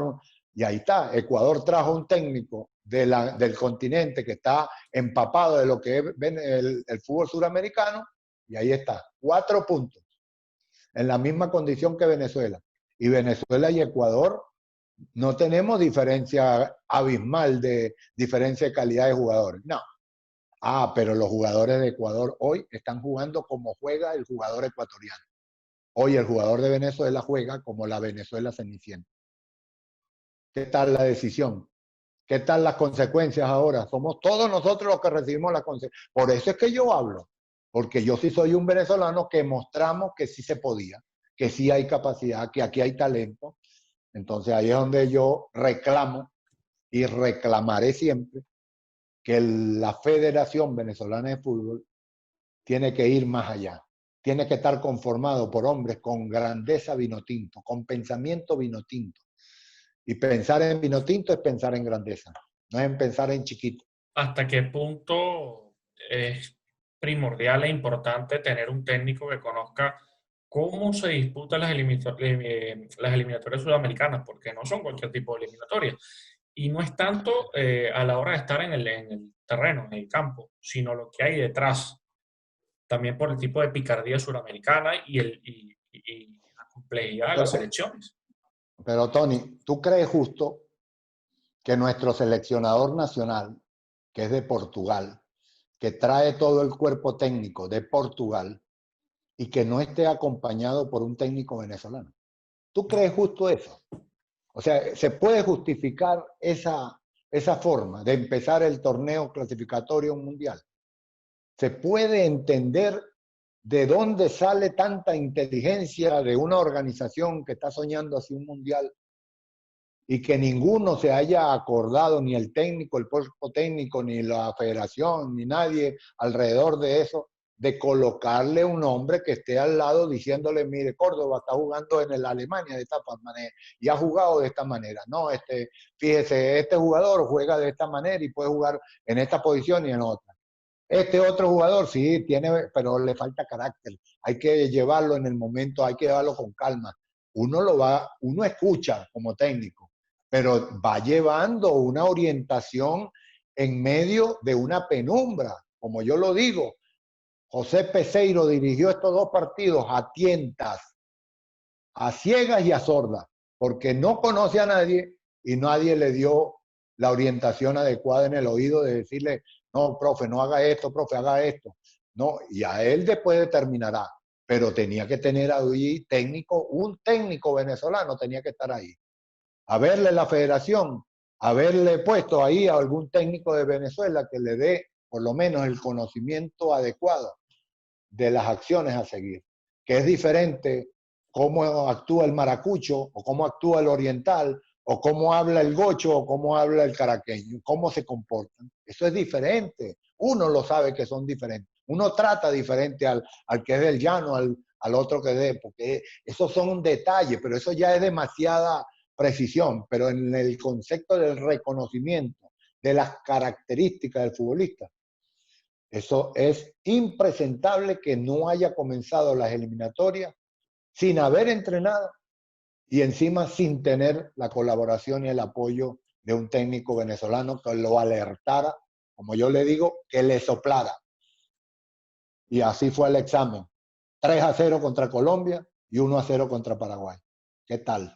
Speaker 2: Y ahí está. Ecuador trajo un técnico del continente que está empapado de lo que es el fútbol suramericano y ahí está. 4 puntos. En la misma condición que Venezuela. Y Venezuela y Ecuador no tenemos diferencia abismal de diferencia de calidad de jugadores. No. Pero los jugadores de Ecuador hoy están jugando como juega el jugador ecuatoriano. Hoy el jugador de Venezuela juega como la Venezuela Cenicienta. ¿Qué tal la decisión? ¿Qué tal las consecuencias ahora? Somos todos nosotros los que recibimos las consecuencias. Por eso es que yo hablo, porque yo sí soy un venezolano que mostramos que sí se podía, que sí hay capacidad, que aquí hay talento. Entonces ahí es donde yo reclamo y reclamaré siempre que la Federación Venezolana de Fútbol tiene que ir más allá. Tiene que estar conformado por hombres con grandeza vinotinto, con pensamiento vinotinto. Y pensar en vinotinto es pensar en grandeza, no es en pensar en chiquito.
Speaker 1: ¿Hasta qué punto es primordial e importante tener un técnico que conozca cómo se disputan las eliminatorias sudamericanas? Porque no son cualquier tipo de eliminatorias. Y no es tanto a la hora de estar en el terreno, en el campo, sino lo que hay detrás. También por el tipo de picardía suramericana y la complejidad de las
Speaker 2: Pero,
Speaker 1: selecciones.
Speaker 2: pero Tony, ¿tú crees justo que nuestro seleccionador nacional, que es de Portugal, que trae todo el cuerpo técnico de Portugal y que no esté acompañado por un técnico venezolano? ¿Tú
Speaker 1: No,
Speaker 2: crees justo eso? O sea, ¿se puede justificar esa forma de empezar el torneo clasificatorio mundial? ¿Se puede entender de dónde sale tanta inteligencia de una organización que está soñando hacia un mundial y que ninguno se haya acordado, ni el técnico, el cuerpo técnico, ni la federación, ni nadie alrededor de eso, de colocarle un hombre que esté al lado diciéndole, mire, Córdoba está jugando en el Alemania de esta manera y ha jugado de esta manera? No, fíjese, este jugador juega de esta manera y puede jugar en esta posición y en otra. Este otro jugador sí tiene, pero le falta carácter. Hay que llevarlo en el momento, hay que llevarlo con calma. Uno escucha como técnico, pero va llevando una orientación en medio de una penumbra. Como yo lo digo, José Peseiro dirigió estos dos partidos a tientas, a ciegas y a sordas, porque no conoce a nadie y nadie le dio la orientación adecuada en el oído de decirle, no, profe, no haga esto, profe, haga esto. No, y a él después determinará, pero tenía que tener ahí técnico, un técnico venezolano tenía que estar ahí. A verle la federación, haberle puesto ahí a algún técnico de Venezuela que le dé por lo menos el conocimiento adecuado de las acciones a seguir, que es diferente cómo actúa el maracucho o cómo actúa el oriental o cómo habla el gocho o cómo habla el caraqueño, cómo se comportan. Eso es diferente. Uno lo sabe que son diferentes. Uno trata diferente al que es del llano, al otro que es de, porque esos son un detalle, pero eso ya es demasiada precisión. Pero en el concepto del reconocimiento de las características del futbolista, eso es impresentable que no haya comenzado las eliminatorias sin haber entrenado y encima sin tener la colaboración y el apoyo de un técnico venezolano que lo alertara, como yo le digo, que le soplara. Y así fue el examen. 3-0 contra Colombia y 1-0 contra Paraguay. ¿Qué tal?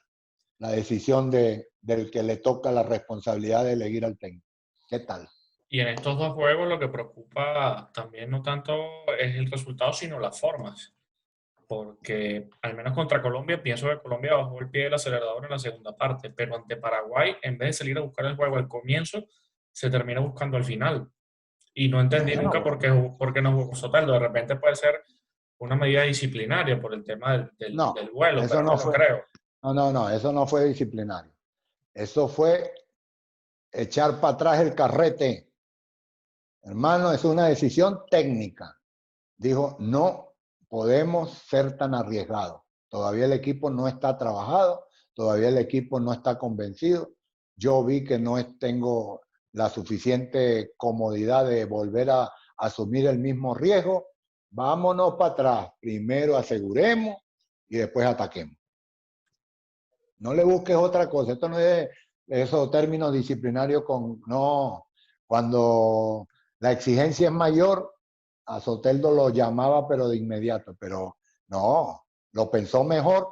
Speaker 2: La decisión del que le toca la responsabilidad de elegir al técnico. ¿Qué tal?
Speaker 1: y en estos dos juegos lo que preocupa también no tanto es el resultado, sino las formas. Porque al menos contra Colombia, pienso que Colombia bajó el pie del acelerador en la segunda parte, pero ante Paraguay, en vez de salir a buscar el juego al comienzo, se termina buscando al final. Y no entendí nunca por qué no jugó Soteldo. De repente puede ser una medida disciplinaria por el tema
Speaker 2: No,
Speaker 1: del vuelo,
Speaker 2: eso
Speaker 1: pero no
Speaker 2: no
Speaker 1: lo
Speaker 2: fue.
Speaker 1: creo.
Speaker 2: No, eso no fue disciplinario. Eso fue echar para atrás el carrete. Hermano, es una decisión técnica. Dijo, no podemos ser tan arriesgados. Todavía el equipo no está trabajado, todavía el equipo no está convencido. Yo vi que no tengo la suficiente comodidad de volver a asumir el mismo riesgo. Vámonos para atrás. Primero aseguremos y después ataquemos. No le busques otra cosa. Esto no es esos términos disciplinarios con... No, cuando la exigencia es mayor, a Soteldo lo llamaba pero de inmediato. Pero no, lo pensó mejor,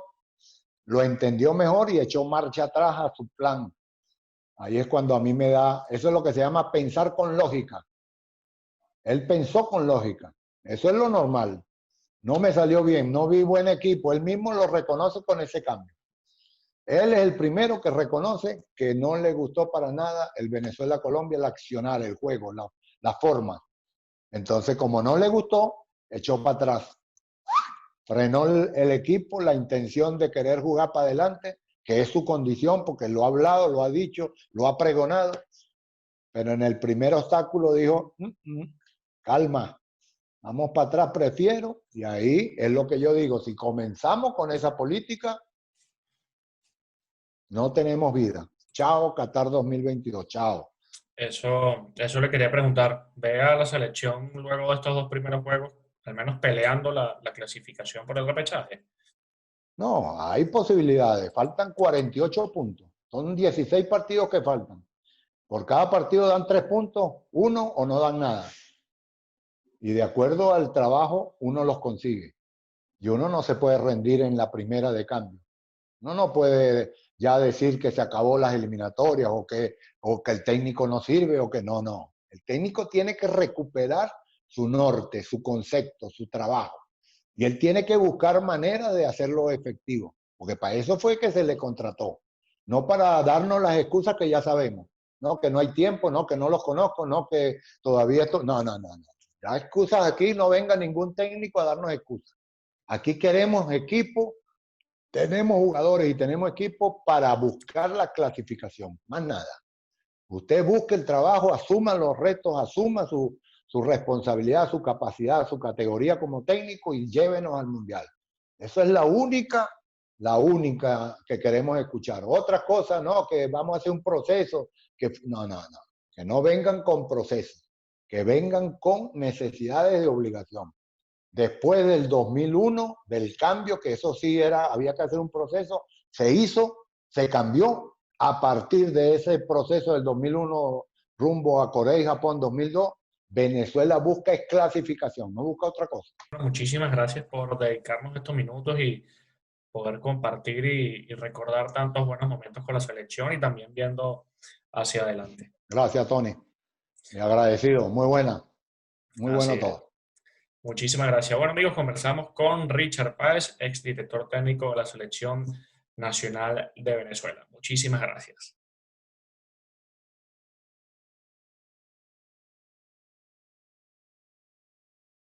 Speaker 2: lo entendió mejor y echó marcha atrás a su plan. Ahí es cuando a mí me da... Eso es lo que se llama pensar con lógica. Él pensó con lógica. Eso es lo normal. No me salió bien, no vi buen equipo. Él mismo lo reconoce con ese cambio. Él es el primero que reconoce que no le gustó para nada el Venezuela-Colombia, el accionar, el juego, la forma. Entonces, como no le gustó, echó para atrás. Frenó el equipo, la intención de querer jugar para adelante, que es su condición, porque lo ha hablado, lo ha dicho, lo ha pregonado, pero en el primer obstáculo dijo, calma, vamos para atrás, prefiero, y ahí es lo que yo digo, si comenzamos con esa política, no tenemos vida. Chao, Qatar 2022, chao.
Speaker 1: Eso le quería preguntar. ¿Ve a la selección luego de estos dos primeros juegos, al menos peleando la clasificación por el repechaje?
Speaker 2: No, hay posibilidades, faltan 48 puntos, son 16 partidos que faltan. Por cada partido dan 3 puntos, uno o no dan nada. Y de acuerdo al trabajo, uno los consigue. Y uno no se puede rendir en la primera de cambio. Uno no puede ya decir que se acabó las eliminatorias o que el técnico no sirve o que no, no. El técnico tiene que recuperar su norte, su concepto, su trabajo. Y él tiene que buscar maneras de hacerlo efectivo, porque para eso fue que se le contrató, no para darnos las excusas que ya sabemos, no, que no hay tiempo, no, que no los conozco, no, que todavía esto, no, no, no, no. Ya excusas aquí, no venga ningún técnico a darnos excusas. Aquí queremos equipo, tenemos jugadores y tenemos equipo para buscar la clasificación, más nada. Usted busque el trabajo, asuma los retos, asuma su responsabilidad, su capacidad, su categoría como técnico y llévenos al Mundial. Eso es la única que queremos escuchar. Otras cosas, no, que vamos a hacer un proceso, que no, no, no. Que no vengan con procesos, que vengan con necesidades de obligación. Después del 2001, del cambio, que eso sí era, había que hacer un proceso, se hizo, se cambió. A partir de ese proceso del 2001 rumbo a Corea y Japón 2002, Venezuela busca es clasificación, no busca otra cosa.
Speaker 1: Bueno, muchísimas gracias por dedicarnos estos minutos y poder compartir y recordar tantos buenos momentos con la selección y también viendo hacia adelante.
Speaker 2: Gracias, Tony. Me agradecido. Muy
Speaker 1: Así
Speaker 2: bueno
Speaker 1: es.
Speaker 2: todo.
Speaker 1: Muchísimas gracias. Bueno, amigos, conversamos con Richard Páez, exdirector técnico de la Selección Nacional de Venezuela. Muchísimas gracias.